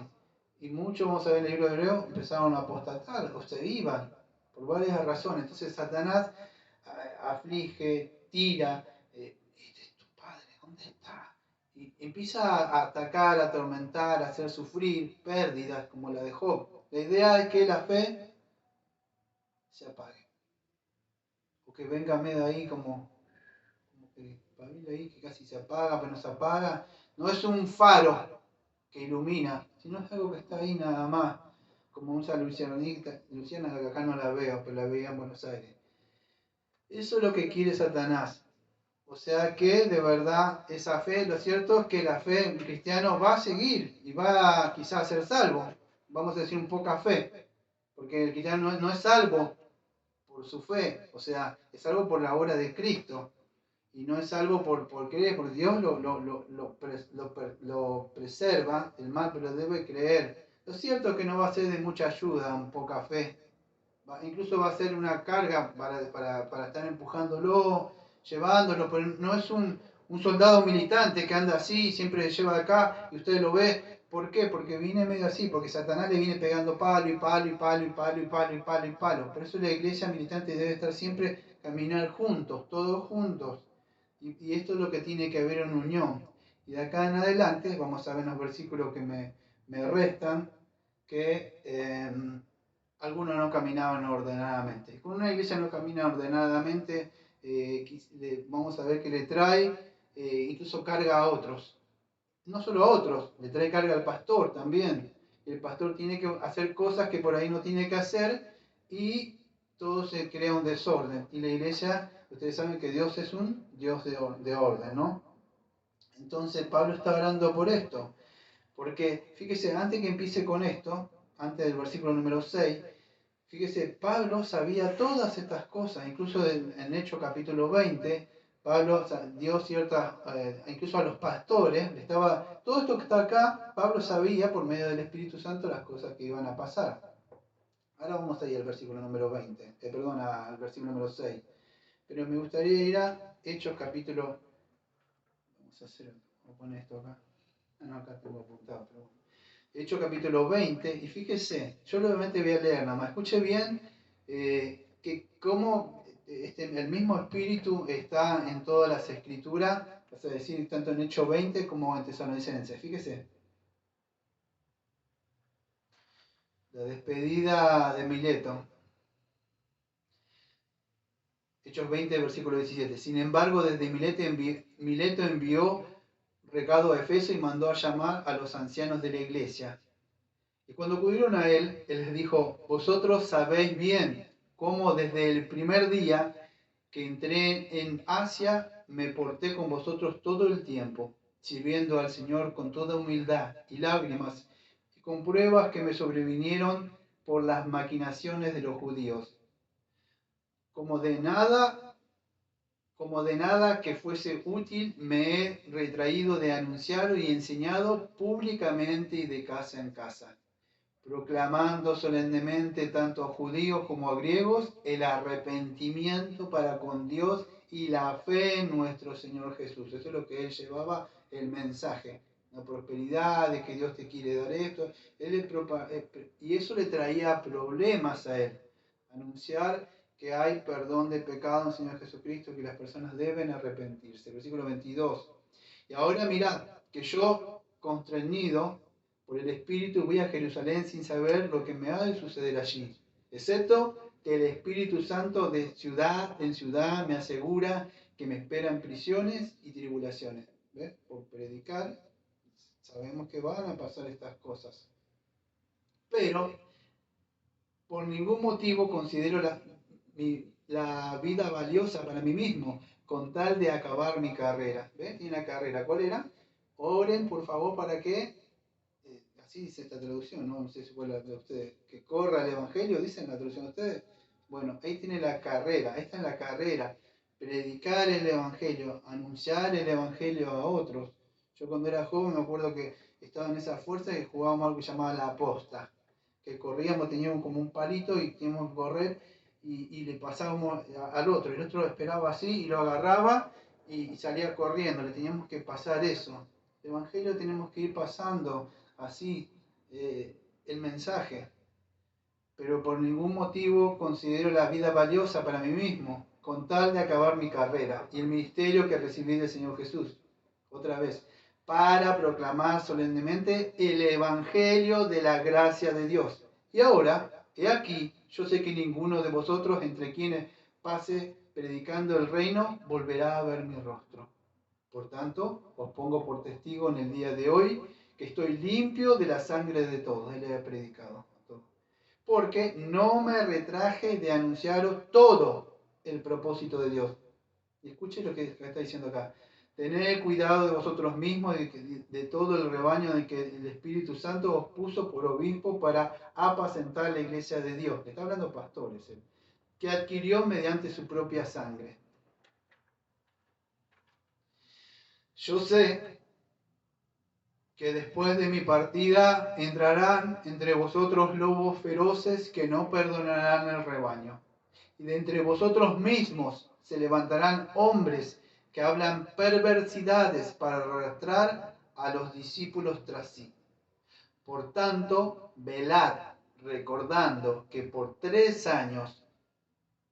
Y muchos, vamos a ver en el libro de Hebreo, empezaron a apostatar o se iban por varias razones. Entonces Satanás aflige, tira. Este es tu padre, ¿dónde está? Y empieza a atacar, a atormentar, a hacer sufrir pérdidas como la de Job. La idea es que la fe se apague. O que venga medio ahí como que pabila ahí, que casi se apaga, pero no se apaga. No es un faro que ilumina, sino es algo que está ahí nada más. Como usa Luciana, que acá no la veo, pero la veía en Buenos Aires. Eso es lo que quiere Satanás. O sea que de verdad esa fe, lo cierto es que la fe en cristiano va a seguir y va quizás a ser salvo. Vamos a decir un poca fe, porque el cristiano no es salvo por su fe, o sea, es salvo por la obra de Cristo. Y no es salvo por creer, porque Dios lo preserva, el mal, pero debe creer. Lo cierto es que no va a ser de mucha ayuda un poca fe. Incluso va a ser una carga para estar empujándolo, llevándolo, pero no es un soldado militante que anda así, siempre lleva acá y usted lo ve. ¿Por qué? Porque viene medio así, porque Satanás le viene pegando palo y palo y palo y palo y palo y palo y palo. Por eso la iglesia militante debe estar siempre caminar juntos, todos juntos. Y esto es lo que tiene que haber en unión. Y de acá en adelante, vamos a ver los versículos que me restan, que algunos no caminaban ordenadamente. Cuando una iglesia no camina ordenadamente, vamos a ver que le trae incluso carga a otros. No solo a otros, le trae carga al pastor también. El pastor tiene que hacer cosas que por ahí no tiene que hacer y todo se crea un desorden. Y la iglesia, ustedes saben que Dios es un Dios de orden, ¿no? Entonces Pablo está orando por esto. Porque, fíjese, antes que empiece con esto, antes del versículo número 6, fíjese, Pablo sabía todas estas cosas, incluso en Hechos capítulo 20, Pablo, o sea, dio ciertas, incluso a los pastores, todo esto que está acá, Pablo sabía por medio del Espíritu Santo las cosas que iban a pasar. Ahora vamos a ir al versículo número 20, perdón, al versículo número 6. Pero me gustaría ir a Hechos capítulo, vamos a poner esto acá. Ah, no, acá tengo apuntado, pero bueno. Hechos capítulo 20, y fíjese, yo obviamente voy a leer, nada más, escuche bien que cómo el mismo espíritu está en todas las escrituras, es decir, tanto en Hechos 20 como en Tesalonicenses. Fíjese, la despedida de Mileto. Hechos 20, versículo 17. Sin embargo, desde Mileto envió recado a Efeso y mandó a llamar a los ancianos de la iglesia. Y cuando acudieron a él, él les dijo, vosotros sabéis bien cómo desde el primer día que entré en Asia me porté con vosotros todo el tiempo, sirviendo al Señor con toda humildad y lágrimas, y con pruebas que me sobrevinieron por las maquinaciones de los judíos. Como de nada que fuese útil, me he retraído de anunciar y enseñado públicamente y de casa en casa, proclamando solemnemente tanto a judíos como a griegos el arrepentimiento para con Dios y la fe en nuestro Señor Jesús. Eso es lo que él llevaba, el mensaje, la prosperidad, de que Dios te quiere dar esto. Y eso le traía problemas a él, anunciar que hay perdón de pecado en el Señor Jesucristo, que las personas deben arrepentirse. Versículo 22. Y ahora mirad, que yo, constreñido por el Espíritu, voy a Jerusalén sin saber lo que me ha de suceder allí, excepto que el Espíritu Santo de ciudad en ciudad me asegura que me esperan prisiones y tribulaciones. ¿Ves? Por predicar, sabemos que van a pasar estas cosas. Pero por ningún motivo considero la vida valiosa para mí mismo, con tal de acabar mi carrera. ¿Ves? Y la carrera, ¿cuál era? Oren, por favor, para que, así dice esta traducción, no sé si fue la de ustedes, que corra el Evangelio, dicen la traducción de ustedes. Bueno, ahí tiene la carrera, esta es la carrera, predicar el Evangelio, anunciar el Evangelio a otros. Yo cuando era joven me acuerdo que estaba en esa fuerza y jugábamos algo que llamaba la aposta, que corríamos, teníamos como un palito y teníamos que correr y le pasábamos al otro, el otro esperaba así y lo agarraba y salía corriendo, le teníamos que pasar eso. El Evangelio tenemos que ir pasando así el mensaje, pero por ningún motivo considero la vida valiosa para mí mismo, con tal de acabar mi carrera y el ministerio que recibí del Señor Jesús. Otra vez, para proclamar solemnemente el Evangelio de la gracia de Dios. Y ahora, he aquí, yo sé que ninguno de vosotros, entre quienes pase predicando el reino, volverá a ver mi rostro. Por tanto, os pongo por testigo en el día de hoy que estoy limpio de la sangre de todos. Él le ha predicado a todos. Porque no me retraje de anunciaros todo el propósito de Dios. Y escuche lo que está diciendo acá. Tened cuidado de vosotros mismos y de todo el rebaño en que el Espíritu Santo os puso por obispo para apacentar la iglesia de Dios. Le está hablando pastores, que adquirió mediante su propia sangre. Yo sé que después de mi partida entrarán entre vosotros lobos feroces que no perdonarán el rebaño. Y de entre vosotros mismos se levantarán hombres que hablan perversidades para arrastrar a los discípulos tras sí. Por tanto, velad, recordando que por 3 años,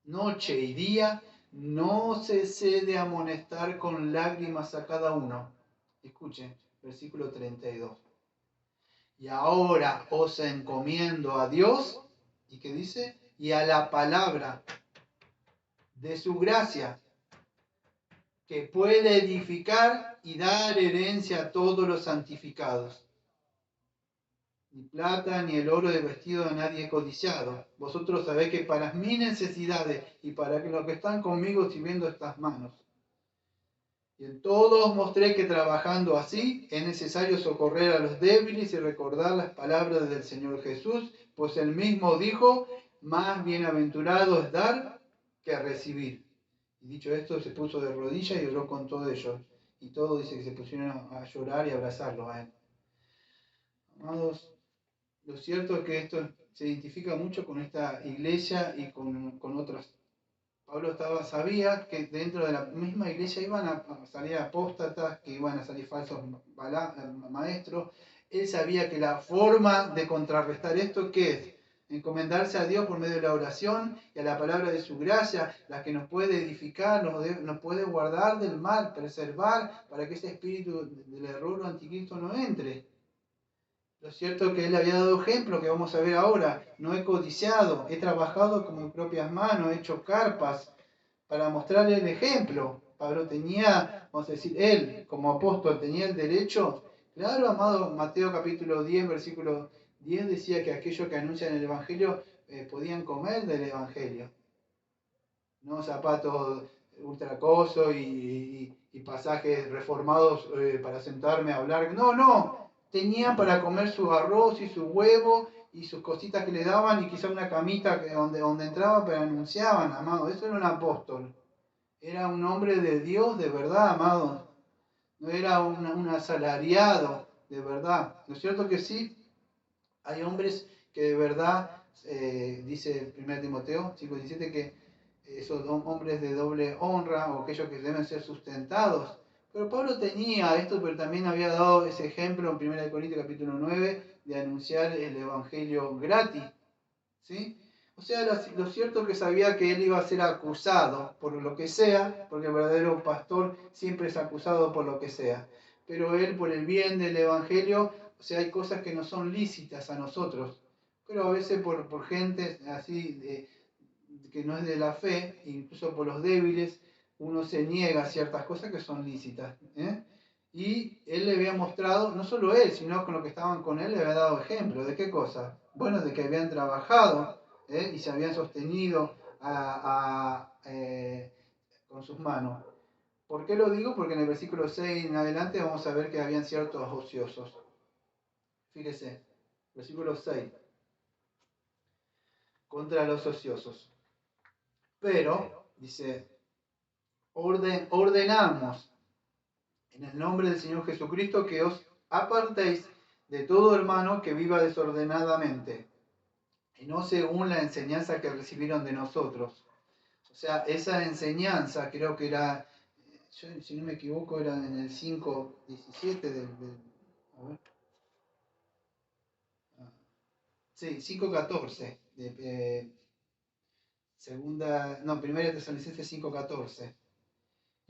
noche y día, no cesé de amonestar con lágrimas a cada uno. Escuchen, versículo 32. Y ahora os encomiendo a Dios, ¿y qué dice? Y a la palabra de su gracia, que puede edificar y dar herencia a todos los santificados. Ni plata ni el oro de vestido de nadie he codiciado. Vosotros sabéis que para mis necesidades y para los que están conmigo sirviendo estas manos. Y en todo os mostré que trabajando así es necesario socorrer a los débiles y recordar las palabras del Señor Jesús, pues él mismo dijo, más bienaventurado es dar que recibir. Y dicho esto, se puso de rodillas y oró con todos ellos. Y todos dice que se pusieron a llorar y a abrazarlo a él. Amados, lo cierto es que esto se identifica mucho con esta iglesia y con otras. Pablo sabía que dentro de la misma iglesia iban a salir apóstatas, que iban a salir falsos maestros. Él sabía que la forma de contrarrestar esto, ¿qué es? Encomendarse a Dios por medio de la oración y a la palabra de su gracia, la que nos puede edificar, nos puede guardar del mal, preservar para que ese espíritu del error o anticristo no entre. Lo cierto es que él había dado ejemplo, que vamos a ver ahora. No he codiciado, he trabajado con mis propias manos, he hecho carpas para mostrarle el ejemplo. Pablo tenía, vamos a decir, él como apóstol tenía el derecho. Claro, amado, Mateo capítulo 10, versículo 10 decía que aquellos que anuncian el Evangelio podían comer del Evangelio. No zapatos ultracosos y pasajes reformados para sentarme a hablar. No, no. Tenían para comer su arroz y su huevo y sus cositas que le daban y quizá una camita donde entraba, pero anunciaban, amado. Eso era un apóstol. Era un hombre de Dios de verdad, amado. No era un asalariado de verdad. ¿No es cierto que sí? Hay hombres que de verdad, dice 1 Timoteo 5:17, que esos hombres de doble honra o aquellos que deben ser sustentados. Pero Pablo tenía esto, pero también había dado ese ejemplo en 1 Corintios capítulo 9 de anunciar el evangelio gratis. ¿Sí? O sea, lo cierto es que sabía que él iba a ser acusado por lo que sea, porque el verdadero pastor siempre es acusado por lo que sea. Pero él, por el bien del evangelio, o sea, hay cosas que no son lícitas a nosotros, pero a veces por gente así que no es de la fe, incluso por los débiles, uno se niega a ciertas cosas que son lícitas. Y él le había mostrado, no solo él, sino con los que estaban con él, le había dado ejemplo. ¿De qué cosa? Bueno, de que habían trabajado y se habían sostenido con sus manos. ¿Por qué lo digo? Porque en el versículo 6 en adelante vamos a ver que habían ciertos ociosos. Fíjese, versículo 6, contra los ociosos. Pero, dice, ordenamos en el nombre del Señor Jesucristo que os apartéis de todo hermano que viva desordenadamente, y no según la enseñanza que recibieron de nosotros. O sea, esa enseñanza creo que era, si no me equivoco, era en el 5:17 a ver, sí, 5:14, primera Tesalonicenses 5:14.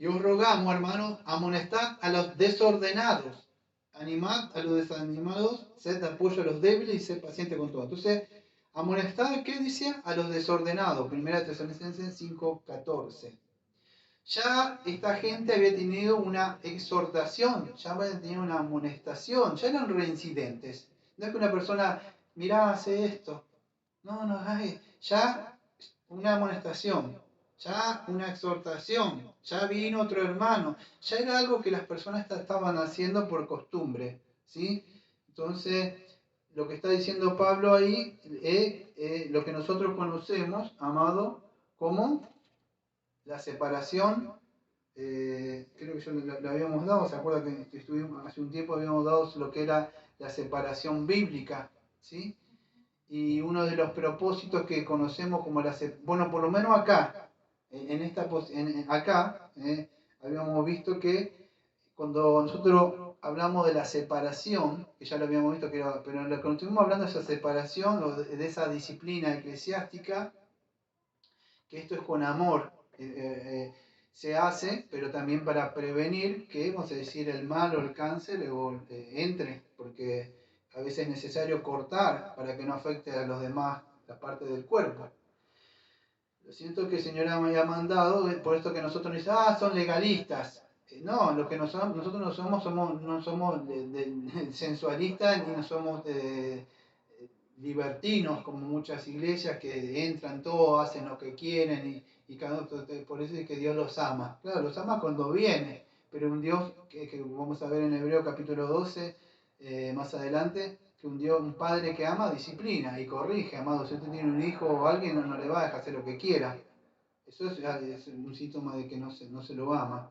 Y os rogamos, hermanos, amonestad a los desordenados, animad a los desanimados, sed de apoyo a los débiles y sed paciente con todo. Entonces, amonestad, ¿qué dice? A los desordenados, 1 Tesalonicenses 5:14. Ya esta gente había tenido una exhortación, ya había tenido una amonestación, ya eran reincidentes. No es que una persona, mirá, hace esto. No, no, ya una amonestación, ya una exhortación, ya vino otro hermano, ya era algo que las personas estaban haciendo por costumbre, ¿sí? Entonces, lo que está diciendo Pablo ahí es lo que nosotros conocemos, amado, como la separación. Creo que yo lo habíamos dado, ¿se acuerda que estuvimos hace un tiempo habíamos dado lo que era la separación bíblica, ¿sí? Y uno de los propósitos que conocemos como bueno, por lo menos acá, acá, habíamos visto que cuando nosotros hablamos de la separación, que ya lo habíamos visto, pero lo que estuvimos hablando de esa separación o de esa disciplina eclesiástica, que esto es con amor, se hace, pero también para prevenir que, vamos a decir, el mal o el cáncer entre, porque a veces es necesario cortar para que no afecte a los demás, la parte del cuerpo. Lo siento que el Señor me haya mandado, por esto que nosotros nos dicen, son legalistas. No, lo que nosotros no somos sensualistas ni no somos libertinos como muchas iglesias que entran todos, hacen lo que quieren y cada uno, por eso es que Dios los ama. Claro, los ama cuando viene, pero un Dios que vamos a ver en Hebreo capítulo 12, más adelante, que un padre que ama disciplina y corrige, amado. Si usted tiene un hijo o alguien, no le va a dejar hacer lo que quiera. Eso es un síntoma de que no se lo ama.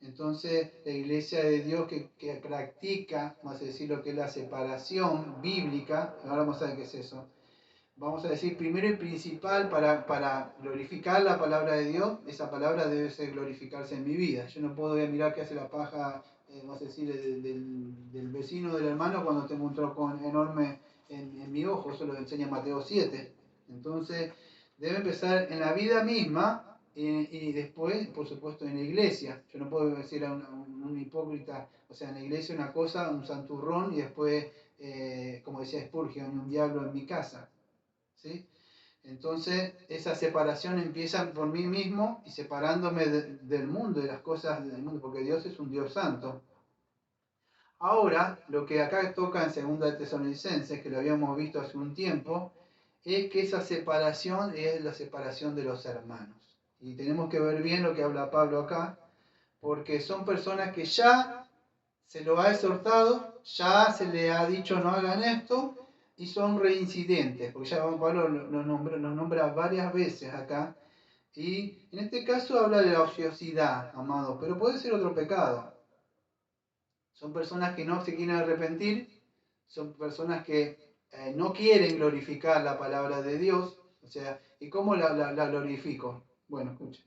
Entonces, la iglesia de Dios que practica, vamos a decir, lo que es la separación bíblica, ahora vamos a ver qué es eso. Vamos a decir, primero y principal, para glorificar la palabra de Dios, esa palabra debe ser glorificarse en mi vida. Yo no puedo mirar qué hace la paja, vamos a decir, del vecino, del hermano, cuando tengo un troco enorme en mi ojo. Eso lo enseña Mateo 7. Entonces, debe empezar en la vida misma y después, por supuesto, en la iglesia. Yo no puedo decir a un hipócrita, o sea, en la iglesia una cosa, un santurrón, y después, como decía Spurgeon, un diablo en mi casa. ¿Sí? Entonces, esa separación empieza por mí mismo y separándome del mundo, de las cosas del mundo, porque Dios es un Dios santo. Ahora, lo que acá toca en 2 Tesalonicenses, que lo habíamos visto hace un tiempo, es que esa separación es la separación de los hermanos. Y tenemos que ver bien lo que habla Pablo acá, porque son personas que ya se lo ha exhortado, ya se le ha dicho no hagan esto, y son reincidentes, porque ya Pablo los nombra varias veces acá, y en este caso habla de la ociosidad, amados, pero puede ser otro pecado. Son personas que no se quieren arrepentir, son personas que no quieren glorificar la palabra de Dios, o sea, ¿y cómo la glorifico? Bueno, escuchen.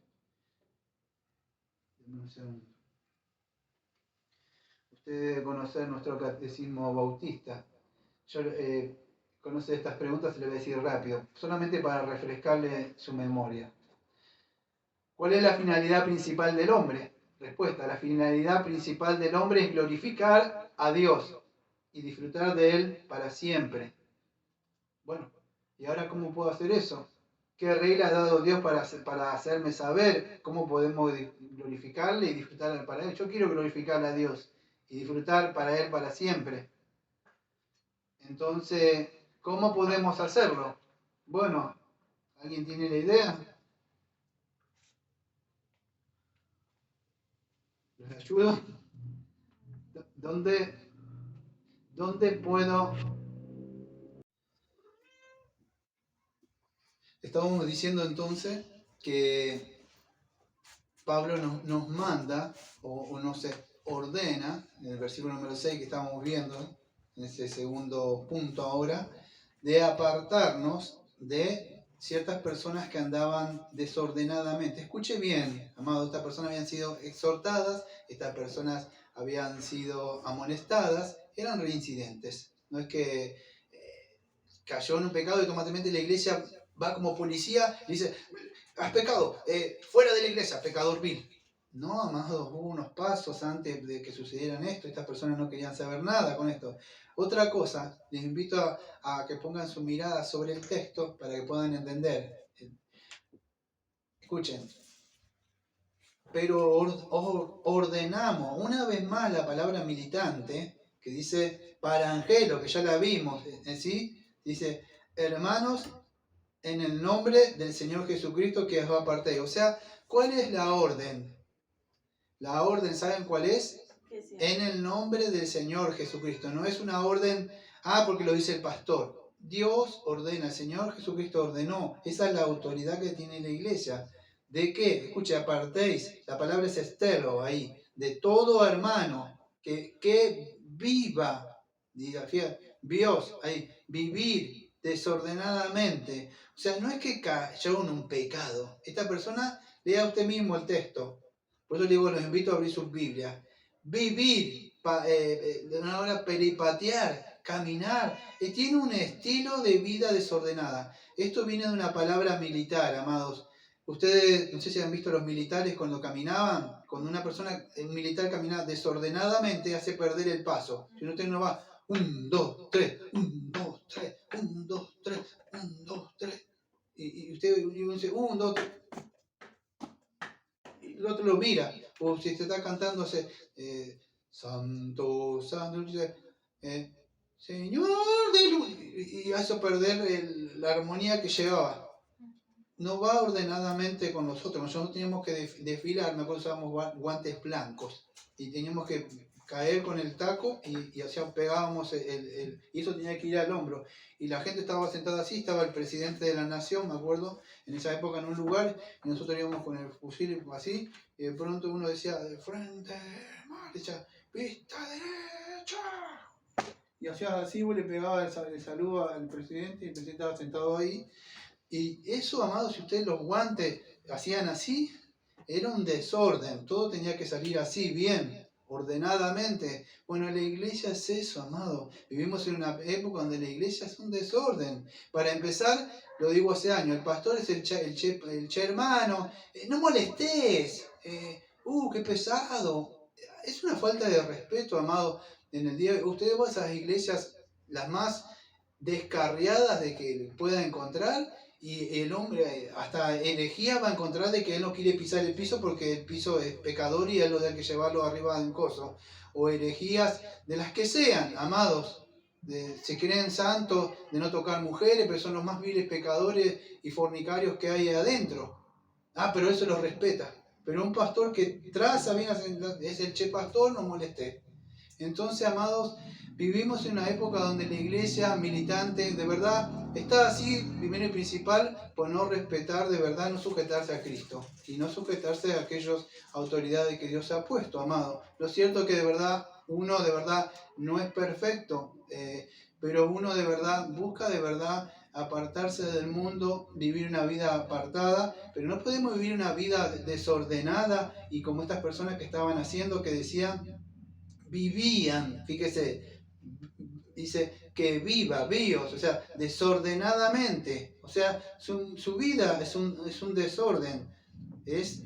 Usted debe conocer nuestro catecismo bautista. Yo conoce estas preguntas, se le voy a decir rápido, solamente para refrescarle su memoria. ¿Cuál es la finalidad principal del hombre? Respuesta, la finalidad principal del hombre es glorificar a Dios y disfrutar de Él para siempre. Bueno, ¿y ahora cómo puedo hacer eso? ¿Qué reglas ha dado Dios para hacerme saber cómo podemos glorificarle y disfrutar para Él? Yo quiero glorificar a Dios y disfrutar para Él para siempre. Entonces, ¿cómo podemos hacerlo? Bueno, ¿alguien tiene la idea? ¿Les ayudo? ¿Dónde puedo? Estábamos diciendo entonces que Pablo nos manda o nos ordena, en el versículo número 6 que estamos viendo, en ese segundo punto ahora, de apartarnos de ciertas personas que andaban desordenadamente. Escuche bien, amado, estas personas habían sido exhortadas, estas personas habían sido amonestadas, eran reincidentes. No es que cayó en un pecado y automáticamente la iglesia va como policía y dice, has pecado, fuera de la iglesia, pecador vil. No, amados, hubo unos pasos antes de que sucedieran esto, estas personas no querían saber nada con esto. Otra cosa, les invito a que pongan su mirada sobre el texto para que puedan entender. Escuchen. Pero ordenamos, una vez más la palabra militante, que dice parangelo, que ya la vimos, ¿sí? Dice, hermanos, en el nombre del Señor Jesucristo que os apartéis. O sea, ¿cuál es la orden? La orden, ¿saben cuál es? En el nombre del Señor Jesucristo. No es una orden, porque lo dice el pastor. Dios ordena, el Señor Jesucristo ordenó. Esa es la autoridad que tiene la iglesia. ¿De qué? Escuche, apartéis. La palabra es estero ahí. De todo hermano que viva, diga, fíjate, Dios, ahí, vivir desordenadamente. O sea, no es que cayó en un pecado. Esta persona, lea usted mismo el texto. Por eso digo, los invito a abrir sus Biblias. Vivir, de una hora peripatear, caminar, tiene un estilo de vida desordenada. Esto viene de una palabra militar, amados. Ustedes, no sé si han visto los militares cuando caminaban, cuando un militar camina desordenadamente, hace perder el paso. Si usted no va, 1, 2, 3, 1, 2, 3, 1, 2, 3, 1, 2, 3. Y usted dice, 1, 2, 3. Y el otro lo mira. O si se está cantando, Santo, Santo, Señor de luz, y hace perder la armonía que llevaba. no va ordenadamente con nosotros. Nosotros teníamos que desfilar, me acuerdo usábamos guantes blancos y teníamos que caer con el taco y así pegábamos y eso tenía que ir al hombro. Y la gente estaba sentada así, estaba el presidente de la nación, me acuerdo, en esa época en un lugar, y nosotros íbamos con el fusil así, y de pronto uno decía, de frente, derecha, vista derecha. Y hacía así, vos le pegaba el saludo al presidente y el presidente estaba sentado ahí. Y eso, amados, si ustedes los guantes hacían así, era un desorden. Todo tenía que salir así, bien, ordenadamente. Bueno, la iglesia es eso, amado. Vivimos en una época donde la iglesia es un desorden. Para empezar, lo digo hace años, el pastor es el che hermano. No molestes. Qué pesado. Es una falta de respeto, amado. En el día, ustedes van a esas iglesias, las más descarriadas de que pueda encontrar, y el hombre hasta herejía va a encontrar de que él no quiere pisar el piso porque el piso es pecador y él lo tiene que llevarlo arriba de un coso. O herejías de las que sean, amados. Se creen santos de no tocar mujeres, pero son los más viles pecadores y fornicarios que hay adentro. Pero eso lo respeta. Pero un pastor que traza bien, es el che pastor, no moleste. Entonces, amados, vivimos en una época donde la iglesia militante de verdad está así, primero y principal, por no respetar de verdad, no sujetarse a Cristo y no sujetarse a aquellas autoridades que Dios ha puesto, amado. Lo cierto es que de verdad, uno de verdad no es perfecto, pero uno de verdad busca de verdad apartarse del mundo, vivir una vida apartada, pero no podemos vivir una vida desordenada y como estas personas que estaban haciendo, que decían, vivían, fíjese, dice que viva, bios, o sea, desordenadamente, o sea, su vida es un desorden, es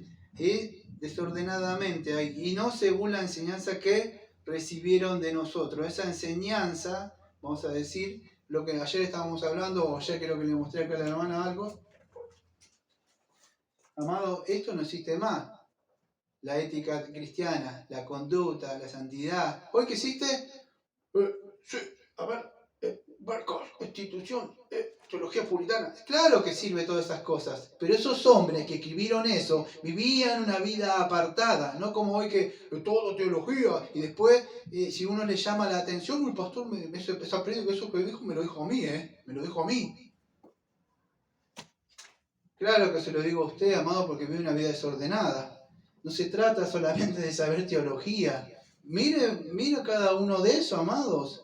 desordenadamente, y no según la enseñanza que recibieron de nosotros. Esa enseñanza, vamos a decir, lo que ayer estábamos hablando, o ayer creo que le mostré acá a la hermana algo, amado, esto no existe más. La ética cristiana, la conducta, la santidad. ¿Hoy qué existe? Sí, a ver, barcos, institución, teología puritana. Claro que sirve todas esas cosas, pero esos hombres que escribieron eso vivían una vida apartada, no como hoy que todo teología y después si uno le llama la atención, el pastor me empezó a aprender que eso que dijo me lo dijo a mí, me lo dijo a mí. Claro que se lo digo a usted, amado, porque vive una vida desordenada. No se trata solamente de saber teología. Mire cada uno de esos, amados.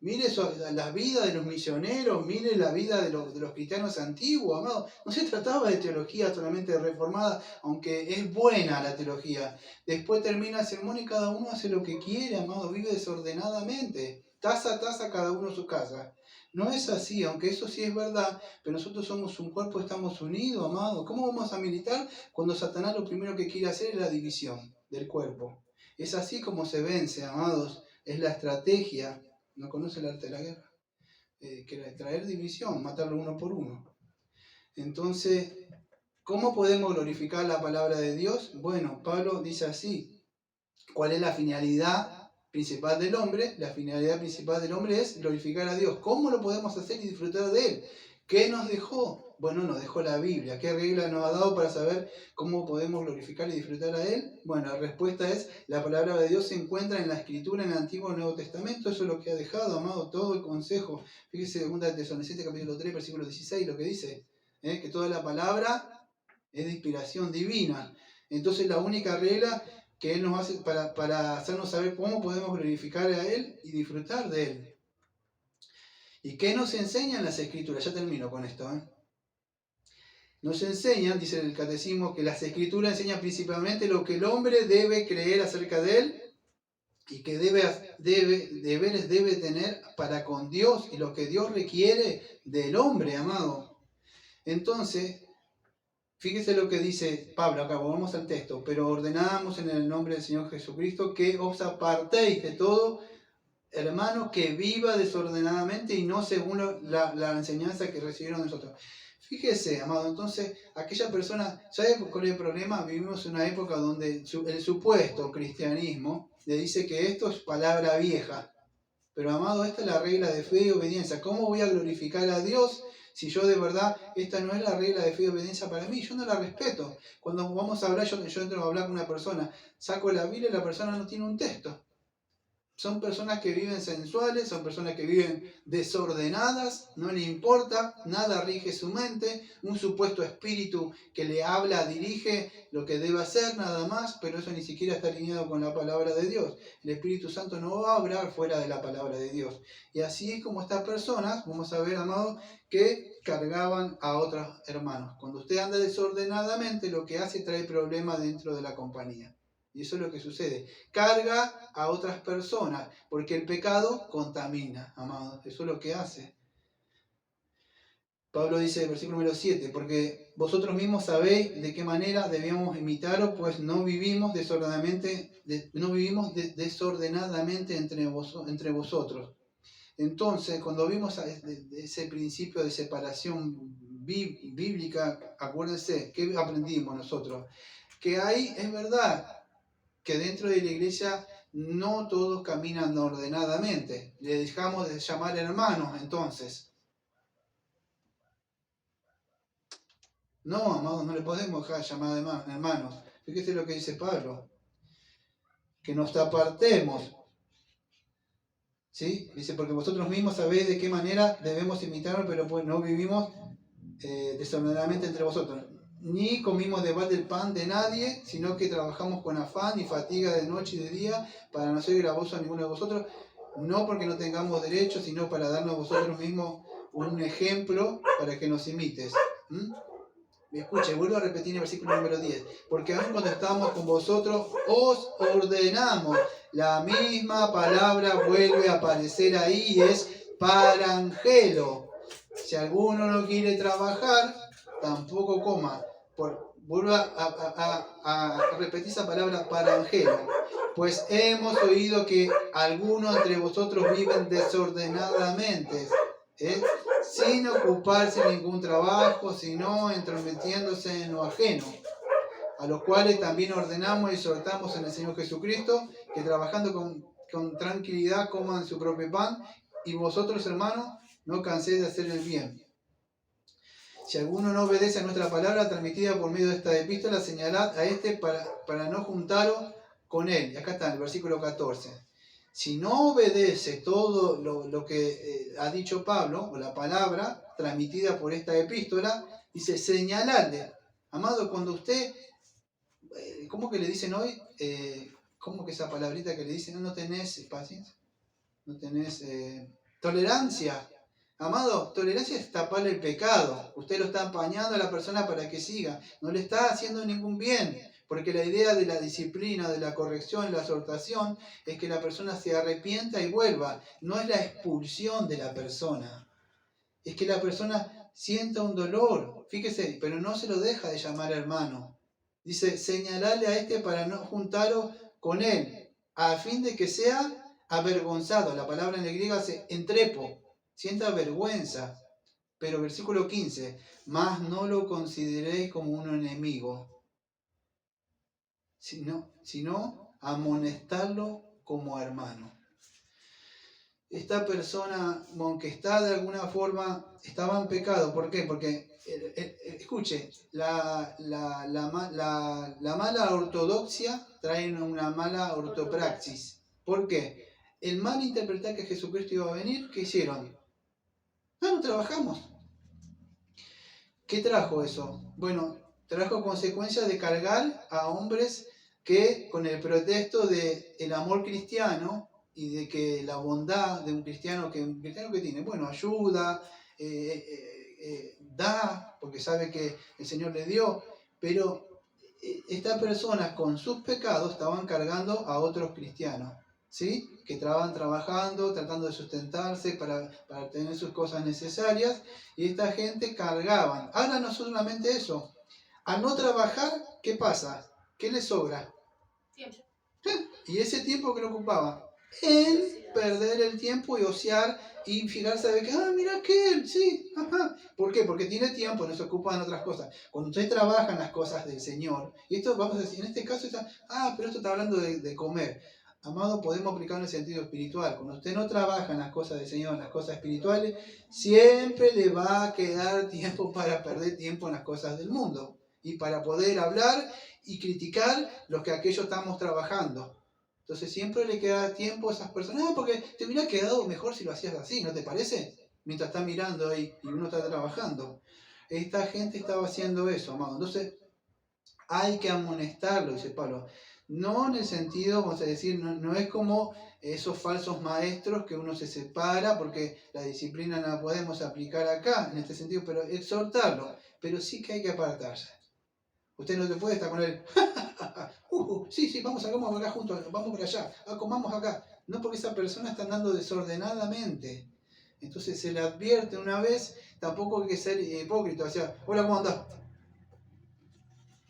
Mire la vida de los misioneros, mire la vida de los cristianos antiguos, amados. No se trataba de teología solamente reformada, aunque es buena la teología. Después termina el sermón y cada uno hace lo que quiere, amado. Vive desordenadamente. Taza a taza cada uno en su casa. No es así, aunque eso sí es verdad, pero nosotros somos un cuerpo, estamos unidos, amado. ¿Cómo vamos a militar cuando Satanás lo primero que quiere hacer es la división del cuerpo? Es así como se vence, amados. Es la estrategia. ¿No conoce el arte de la guerra? Que traer división, matarlo uno por uno. Entonces, ¿cómo podemos glorificar la palabra de Dios? Bueno, Pablo dice así. ¿Cuál es la finalidad principal del hombre? La finalidad principal del hombre es glorificar a Dios. ¿Cómo lo podemos hacer y disfrutar de Él? ¿Qué nos dejó? Bueno, nos dejó la Biblia. ¿Qué regla nos ha dado para saber cómo podemos glorificar y disfrutar a Él? Bueno, la respuesta es, la palabra de Dios se encuentra en la Escritura, en el Antiguo y Nuevo Testamento. Eso es lo que ha dejado, amado, todo el consejo. Fíjese, 2 Tesalonicenses capítulo 3, versículo 16, lo que dice, que toda la palabra es de inspiración divina. Entonces la única regla que Él nos hace para hacernos saber cómo podemos glorificar a Él y disfrutar de Él. ¿Y qué nos enseñan las Escrituras? Ya termino con esto. Nos enseñan, dice el Catecismo, que las Escrituras enseñan principalmente lo que el hombre debe creer acerca de Él y que deberes debe tener para con Dios y lo que Dios requiere del hombre, amado. Entonces, fíjese lo que dice Pablo acá, volvamos al texto, pero ordenamos en el nombre del Señor Jesucristo que os apartéis de todo hermano que viva desordenadamente y no según la enseñanza que recibieron nosotros. Fíjese, amado, entonces, aquella persona, ¿sabe cuál es el problema? Vivimos en una época donde el supuesto cristianismo le dice que esto es palabra vieja. Pero, amado, esta es la regla de fe y obediencia. ¿Cómo voy a glorificar a Dios Si yo de verdad, esta no es la regla de fe y obediencia para mí, yo no la respeto. Cuando vamos a hablar, yo entro a hablar con una persona, saco la Biblia y la persona no tiene un texto. Son personas que viven sensuales, son personas que viven desordenadas, no le importa, nada rige su mente, un supuesto espíritu que le habla, dirige lo que debe hacer, nada más, pero eso ni siquiera está alineado con la palabra de Dios. El Espíritu Santo no va a obrar fuera de la palabra de Dios. Y así es como estas personas, vamos a ver, amados, que cargaban a otros hermanos. Cuando usted anda desordenadamente, lo que hace trae problemas dentro de la compañía. Y eso es lo que sucede. Carga a otras personas, porque el pecado contamina, amados. Eso es lo que hace. Pablo dice en el versículo número 7, porque vosotros mismos sabéis de qué manera debemos imitaros, pues no vivimos desordenadamente entre vosotros. Entonces, cuando vimos ese principio de separación bíblica, acuérdense, ¿qué aprendimos nosotros? Que ahí es verdad que dentro de la iglesia no todos caminan ordenadamente. Le dejamos de llamar hermanos, entonces. No, amados, no le podemos dejar llamar hermanos. Fíjese lo que dice Pablo. Que nos apartemos. ¿Sí? Dice, porque vosotros mismos sabéis de qué manera debemos imitarnos, pero pues no vivimos desordenadamente entre vosotros. Ni comimos de balde el pan de nadie, sino que trabajamos con afán y fatiga de noche y de día, para no ser gravoso a ninguno de vosotros, no porque no tengamos derecho, sino para darnos a vosotros mismos un ejemplo para que nos imites. Me escucha, vuelvo a repetir el versículo número 10. Porque aún cuando estamos con vosotros, os ordenamos. La misma palabra vuelve a aparecer ahí y es parangelo. Si alguno no quiere trabajar, tampoco coma. Vuelvo a repetir esa palabra parangelo. Pues hemos oído que algunos entre vosotros viven desordenadamente, sin ocuparse de ningún trabajo, sino entrometiéndose en lo ajeno. A los cuales también ordenamos y exhortamos en el Señor Jesucristo, que trabajando con tranquilidad coman su propio pan, y vosotros, hermanos, no canséis de hacer el bien. Si alguno no obedece a nuestra palabra transmitida por medio de esta epístola, señalad a este para no juntaros con él. Y acá está, en el versículo 14. Si no obedece todo lo que ha dicho Pablo, o la palabra transmitida por esta epístola, dice, señaladle. Amado, cuando usted, ¿cómo que le dicen hoy? ¿Cómo que esa palabrita que le dicen? No tenés paciencia, no tenés tolerancia. Amado, tolerancia es taparle el pecado. Usted lo está empañando a la persona para que siga. No le está haciendo ningún bien. Porque la idea de la disciplina, de la corrección, la exhortación, es que la persona se arrepienta y vuelva. No es la expulsión de la persona. Es que la persona sienta un dolor. Fíjese, pero no se lo deja de llamar hermano. Dice, señalarle a este para no juntaros con él, a fin de que sea avergonzado. La palabra en el griego hace entrepo. Sienta vergüenza. Pero versículo 15, mas no lo consideréis como un enemigo, sino amonestarlo como hermano. Esta persona, aunque está de alguna forma, estaba en pecado. ¿Por qué? Porque, escuche, la mala ortodoxia trae una mala ortopraxis. ¿Por qué? El mal interpretar que Jesucristo iba a venir, ¿qué hicieron? No trabajamos. ¿Qué trajo eso? Bueno, trajo consecuencias de cargar a hombres que con el pretexto del amor cristiano y de que la bondad de un cristiano que tiene, bueno, ayuda, da, porque sabe que el Señor le dio, pero estas personas con sus pecados estaban cargando a otros cristianos. ¿Sí? Que estaban trabajando, tratando de sustentarse para tener sus cosas necesarias, y esta gente cargaban. Ahora no solamente eso, al no trabajar, ¿qué pasa? ¿Qué les sobra? Tiempo. Y ese tiempo que lo ocupaba en perder el tiempo y ocear y fijarse de que, mira aquel, sí, ajá. ¿Por qué? Porque tiene tiempo, no se ocupa en otras cosas. Cuando usted trabaja en las cosas del Señor, y esto vamos a decir, en este caso está, pero esto está hablando de comer. Amado, podemos aplicarlo en el sentido espiritual. Cuando usted no trabaja en las cosas del Señor, en las cosas espirituales, siempre le va a quedar tiempo para perder tiempo en las cosas del mundo y para poder hablar y criticar lo que aquello estamos trabajando. Entonces siempre le queda tiempo a esas personas, porque te hubiera quedado mejor si lo hacías así, ¿no te parece? Mientras está mirando ahí y uno está trabajando. Esta gente estaba haciendo eso, amado. Entonces hay que amonestarlo, dice Pablo. No en el sentido, vamos a decir, no es como esos falsos maestros que uno se separa, porque la disciplina no la podemos aplicar acá, en este sentido, pero exhortarlo. Pero sí que hay que apartarse. Usted no se puede estar con él, sí, vamos acá juntos, vamos para allá, comamos acá. No, porque esa persona está andando desordenadamente. Entonces se le advierte una vez, tampoco hay que ser hipócrita, o sea, hola, ¿cómo andás?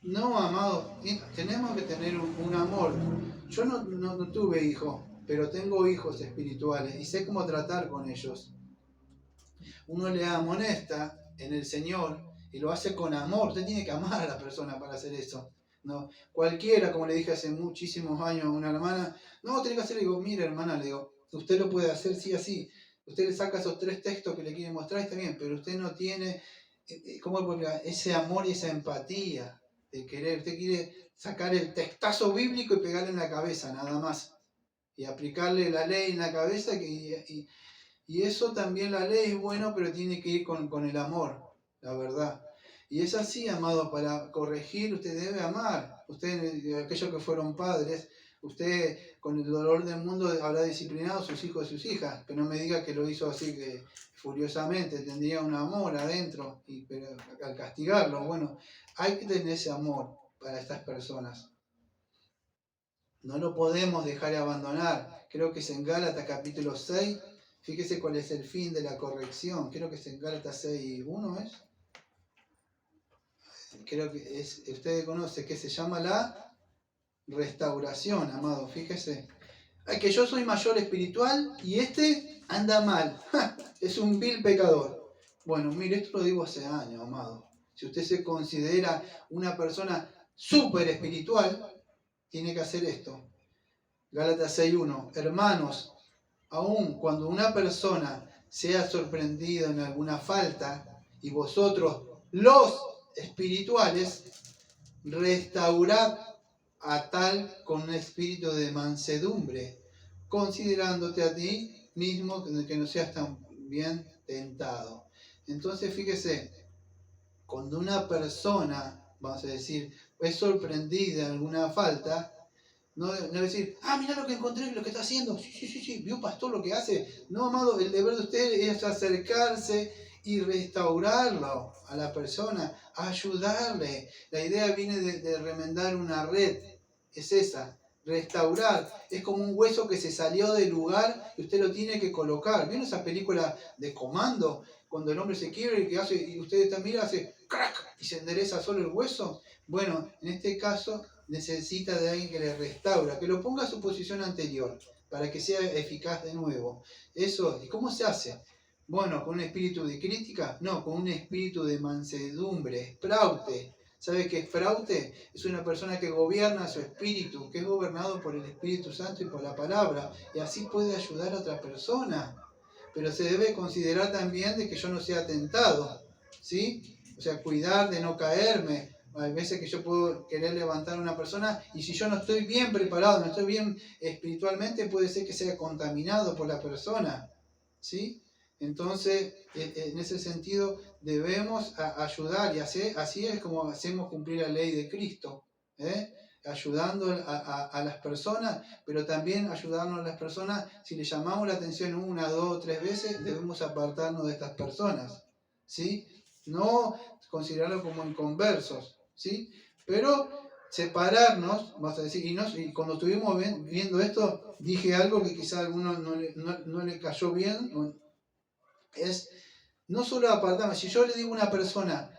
No, amado, tenemos que tener un amor. Yo no tuve hijos, pero tengo hijos espirituales y sé cómo tratar con ellos. Uno le amonesta en el Señor y lo hace con amor. Usted tiene que amar a la persona para hacer eso. No, cualquiera, como le dije hace muchísimos años a una hermana, no, tiene que hacer, le digo, mire hermana, le digo, usted lo puede hacer sí así. Usted le saca esos 3 textos que le quiere mostrar y está bien, pero usted no tiene, ¿cómo ese amor y esa empatía de querer? Usted quiere sacar el textazo bíblico y pegarle en la cabeza, nada más. Y aplicarle la ley en la cabeza y eso también la ley es bueno, pero tiene que ir con el amor, la verdad. Y es así, amado, para corregir usted debe amar. Usted, aquellos que fueron padres, usted con el dolor del mundo habrá disciplinado a sus hijos y sus hijas, pero no me diga que lo hizo así que furiosamente, tendría un amor adentro, pero al castigarlo, bueno, hay que tener ese amor para estas personas. No lo podemos dejar de abandonar. Creo que es en Gálatas capítulo 6. Fíjese cuál es el fin de la corrección. Creo que es en Gálatas 6:1, ¿es? Creo que es, usted conoce, que se llama la restauración, amado. Fíjese. Ay, que yo soy mayor espiritual y este anda mal. Es un vil pecador. Bueno, mire, esto lo digo hace años, amado. Si usted se considera una persona súper espiritual, tiene que hacer esto. Gálatas 6:1. Hermanos, aun cuando una persona sea sorprendida en alguna falta y vosotros, los espirituales, restaurad a tal con un espíritu de mansedumbre, considerándote a ti mismo que no seas tan bien tentado. Entonces, fíjese, cuando una persona, vamos a decir, es sorprendida en alguna falta, no decir, mira lo que encontré, lo que está haciendo. Sí, vio pastor lo que hace. No, amado, el deber de usted es acercarse y restaurarlo a la persona, ayudarle. La idea viene de remendar una red, es esa, restaurar. Es como un hueso que se salió del lugar y usted lo tiene que colocar. ¿Vieron esa película de Comando? Cuando el hombre se quiebra y usted está mira, hace crack y se endereza solo el hueso. Bueno, en este caso necesita de alguien que le restaura, que lo ponga a su posición anterior, para que sea eficaz de nuevo. Eso, ¿y cómo se hace? Bueno, ¿con un espíritu de crítica? No, con un espíritu de mansedumbre, spraute. ¿Sabe qué es spraute? Es una persona que gobierna su espíritu, que es gobernado por el Espíritu Santo y por la palabra, y así puede ayudar a otra persona. Pero se debe considerar también de que yo no sea tentado, ¿sí? O sea, cuidar de no caerme. Hay veces que yo puedo querer levantar a una persona y si yo no estoy bien preparado, no estoy bien espiritualmente, puede ser que sea contaminado por la persona, ¿sí? Entonces, en ese sentido, debemos ayudar y así es como hacemos cumplir la ley de Cristo, ayudando a las personas, pero también ayudarnos a las personas, si le llamamos la atención 1, 2, 3 veces, debemos apartarnos de estas personas, ¿sí? No considerarlo como inconversos, ¿sí? Pero separarnos, vamos a decir, y cuando estuvimos viendo esto, dije algo que quizá a alguno no le cayó bien, es no solo apartarnos. Si yo le digo a una persona,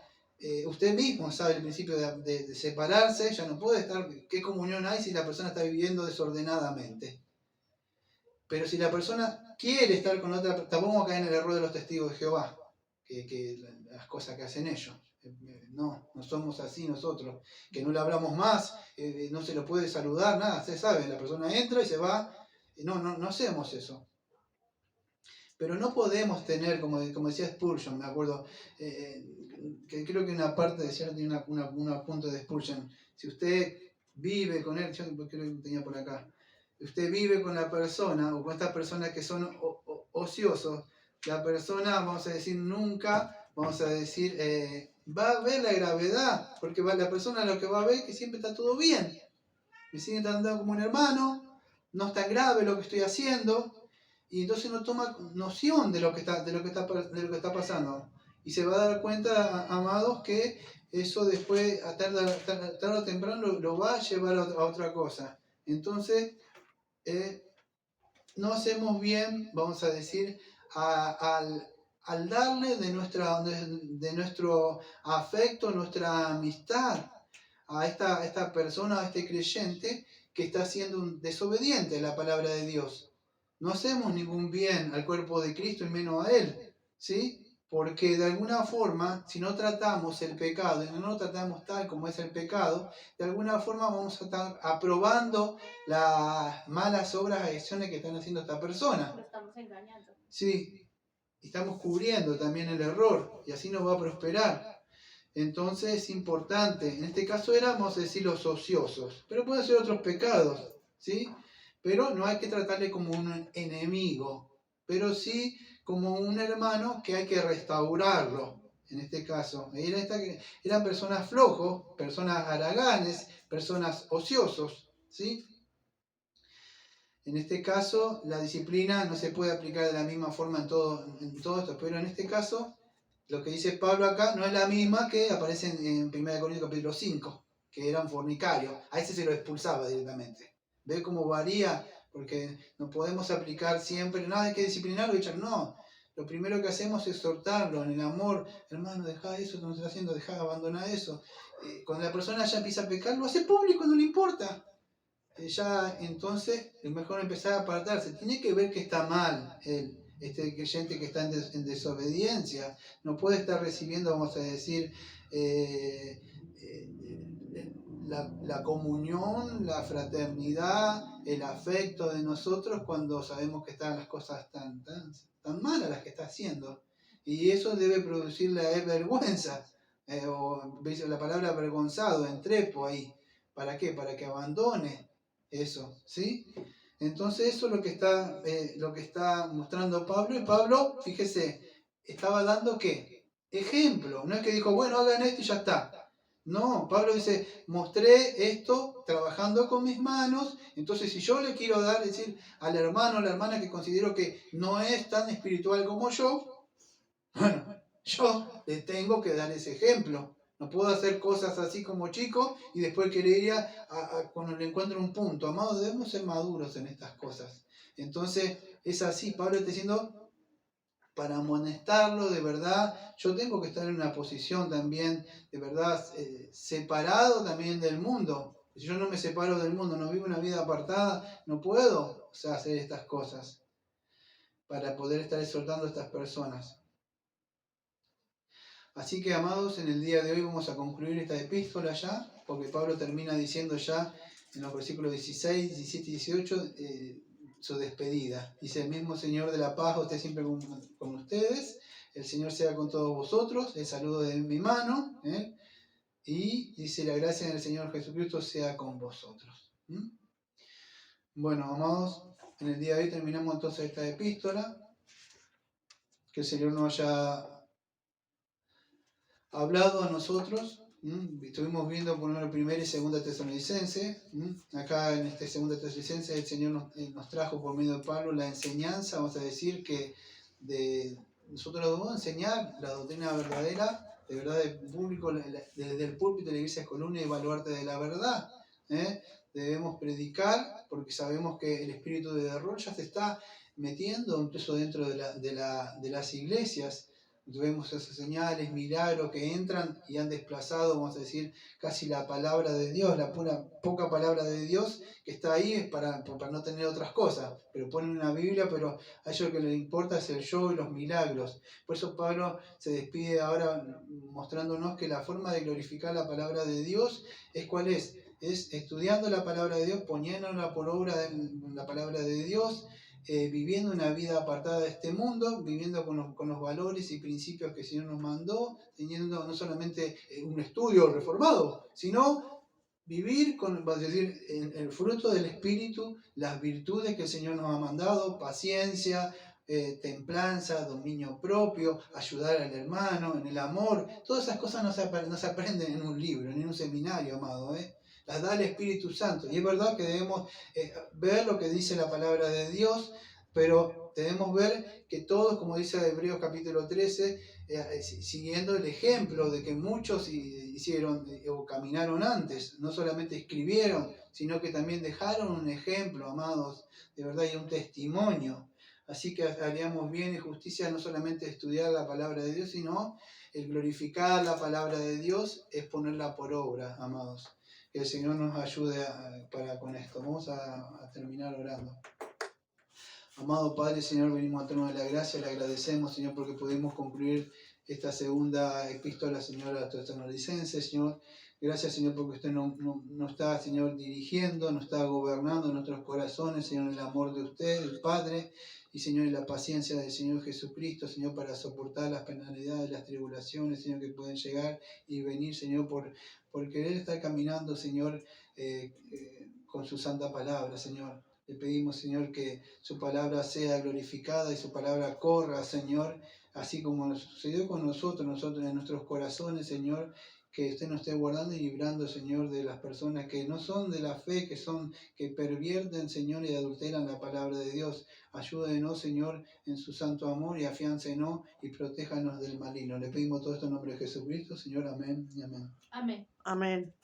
usted mismo sabe el principio de separarse, ya no puede estar, ¿qué comunión hay si la persona está viviendo desordenadamente? Pero si la persona quiere estar con otra, tampoco vamos a caer en el error de los testigos de Jehová, que las cosas que hacen ellos. No somos así nosotros, que no le hablamos más, no se lo puede saludar, nada, se sabe, la persona entra y se va, no hacemos eso. Pero no podemos tener, como decía Spurgeon, me acuerdo, que creo que una parte decía, tiene una punto de Spurgeon, si usted vive con él, yo creo que tenía por acá, usted vive con la persona o con estas personas que son ociosos, la persona, vamos a decir, nunca, vamos a decir, va a ver la gravedad, porque la persona lo que va a ver es que siempre está todo bien, me sigue tratando como un hermano, no es tan grave lo que estoy haciendo, y entonces no toma noción de lo que está pasando. Y se va a dar cuenta, amados, que eso después, tarde o temprano, lo va a llevar a otra cosa. Entonces, no hacemos bien, vamos a decir, al darle de nuestro afecto, nuestra amistad a esta persona, a este creyente que está siendo desobediente a la palabra de Dios. No hacemos ningún bien al cuerpo de Cristo y menos a Él, ¿sí? Porque de alguna forma, si no tratamos el pecado y no lo tratamos tal como es el pecado, de alguna forma vamos a estar aprobando las malas obras y acciones que están haciendo esta persona. Lo estamos engañando. Sí, estamos cubriendo también el error y así no va a prosperar. Entonces es importante, en este caso éramos, decir, los ociosos, pero pueden ser otros pecados, ¿sí? Pero no hay que tratarle como un enemigo, pero sí como un hermano que hay que restaurarlo, en este caso. Eran personas flojos, personas haraganes, personas ociosos, ¿sí? En este caso, la disciplina no se puede aplicar de la misma forma en todo esto, pero en este caso, lo que dice Pablo acá no es la misma que aparece en 1 Corintios capítulo 5, que era un fornicario. A ese se lo expulsaba directamente. ¿Ve cómo varía? Porque no podemos aplicar siempre, nada, hay que disciplinarlo y echar. No, lo primero que hacemos es exhortarlo en el amor. Hermano, deja eso, no estás haciendo, deja, abandona eso. Cuando la persona ya empieza a pecar, lo hace público, no le importa. Ya entonces es mejor empezar a apartarse. Tiene que ver que está mal este creyente que está en desobediencia. No puede estar recibiendo, vamos a decir, la comunión, la fraternidad, el afecto de nosotros cuando sabemos que están las cosas tan malas las que está haciendo. Y eso debe producirle a él vergüenza, o la palabra avergonzado, entrepo ahí. ¿Para qué? Para que abandone eso, ¿sí? Entonces eso es lo que está mostrando Pablo. Y Pablo, fíjese, estaba dando ¿qué? Ejemplo. No es que dijo, bueno, hagan esto y ya está. No, Pablo dice, mostré esto trabajando con mis manos. Entonces, si yo le quiero dar, decir, al hermano o la hermana que considero que no es tan espiritual como yo, bueno, yo le tengo que dar ese ejemplo. No puedo hacer cosas así como chico y después querer ir cuando le encuentro un punto. Amados, debemos ser maduros en estas cosas. Entonces, es así. Pablo está diciendo, para amonestarlo de verdad, yo tengo que estar en una posición también, de verdad, separado también del mundo. Si yo no me separo del mundo, no vivo una vida apartada, no puedo, hacer estas cosas para poder estar exhortando a estas personas. Así que, amados, en el día de hoy vamos a concluir esta epístola ya, porque Pablo termina diciendo ya en los versículos 16, 17 y 18 su despedida. Dice, el mismo Señor de la paz esté siempre con ustedes, el Señor sea con todos vosotros, el saludo de mi mano, y dice, la gracia del Señor Jesucristo sea con vosotros. Bueno, amados, en el día de hoy terminamos entonces esta epístola, que el Señor nos haya hablado a nosotros. Estuvimos viendo por ejemplo primera y segunda Tesalonicense. Acá en este segunda Tesalonicense el Señor nos trajo por medio de Pablo la enseñanza, vamos a decir que nosotros debemos enseñar la doctrina verdadera, de verdad del público, desde el púlpito de la iglesia es columna y baluarte de la verdad. Debemos predicar porque sabemos que el espíritu de error ya se está metiendo incluso dentro de las iglesias. Vemos esas señales, milagros que entran y han desplazado, vamos a decir, casi la palabra de Dios, la poca palabra de Dios que está ahí es para no tener otras cosas. Pero ponen una Biblia, pero a ellos lo que les importa es el yo y los milagros. Por eso Pablo se despide ahora mostrándonos que la forma de glorificar la palabra de Dios es ¿cuál es? Es estudiando la palabra de Dios, poniéndola por obra de la palabra de Dios, viviendo una vida apartada de este mundo, viviendo con los valores y principios que el Señor nos mandó, teniendo no solamente un estudio reformado, sino vivir con, vamos a decir, el fruto del Espíritu, las virtudes que el Señor nos ha mandado, paciencia, templanza, dominio propio, ayudar al hermano, en el amor. Todas esas cosas no se aprenden en un libro, ni en un seminario, amado, las da el Espíritu Santo. Y es verdad que debemos ver lo que dice la palabra de Dios, pero debemos ver que todos, como dice Hebreos capítulo 13, siguiendo el ejemplo de que muchos hicieron o caminaron antes, no solamente escribieron, sino que también dejaron un ejemplo, amados, de verdad, y un testimonio. Así que haríamos bien y justicia no solamente estudiar la palabra de Dios, sino el glorificar la palabra de Dios es ponerla por obra, amados. Que el Señor nos ayude con esto. Vamos a terminar orando. Amado Padre, Señor, venimos a darnos la gracia, le agradecemos, Señor, porque pudimos concluir esta segunda epístola, Señor, a los tesalonicenses, Señor. Gracias, Señor, porque usted no está, Señor, dirigiendo, no está gobernando nuestros corazones, Señor, en el amor de usted, el Padre, y, Señor, en la paciencia del Señor Jesucristo, Señor, para soportar las penalidades, las tribulaciones, Señor, que pueden llegar y venir, Señor, por querer estar caminando, Señor, con su santa palabra, Señor. Le pedimos, Señor, que su palabra sea glorificada y su palabra corra, Señor, así como sucedió con nosotros en nuestros corazones, Señor, que usted nos esté guardando y librando, Señor, de las personas que no son de la fe, que pervierten, Señor, y adulteran la palabra de Dios. Ayúdenos, Señor, en su santo amor y afiáncenos y protéjanos del maligno. Le pedimos todo esto en nombre de Jesucristo, Señor, amén y amén. Amén. Amén.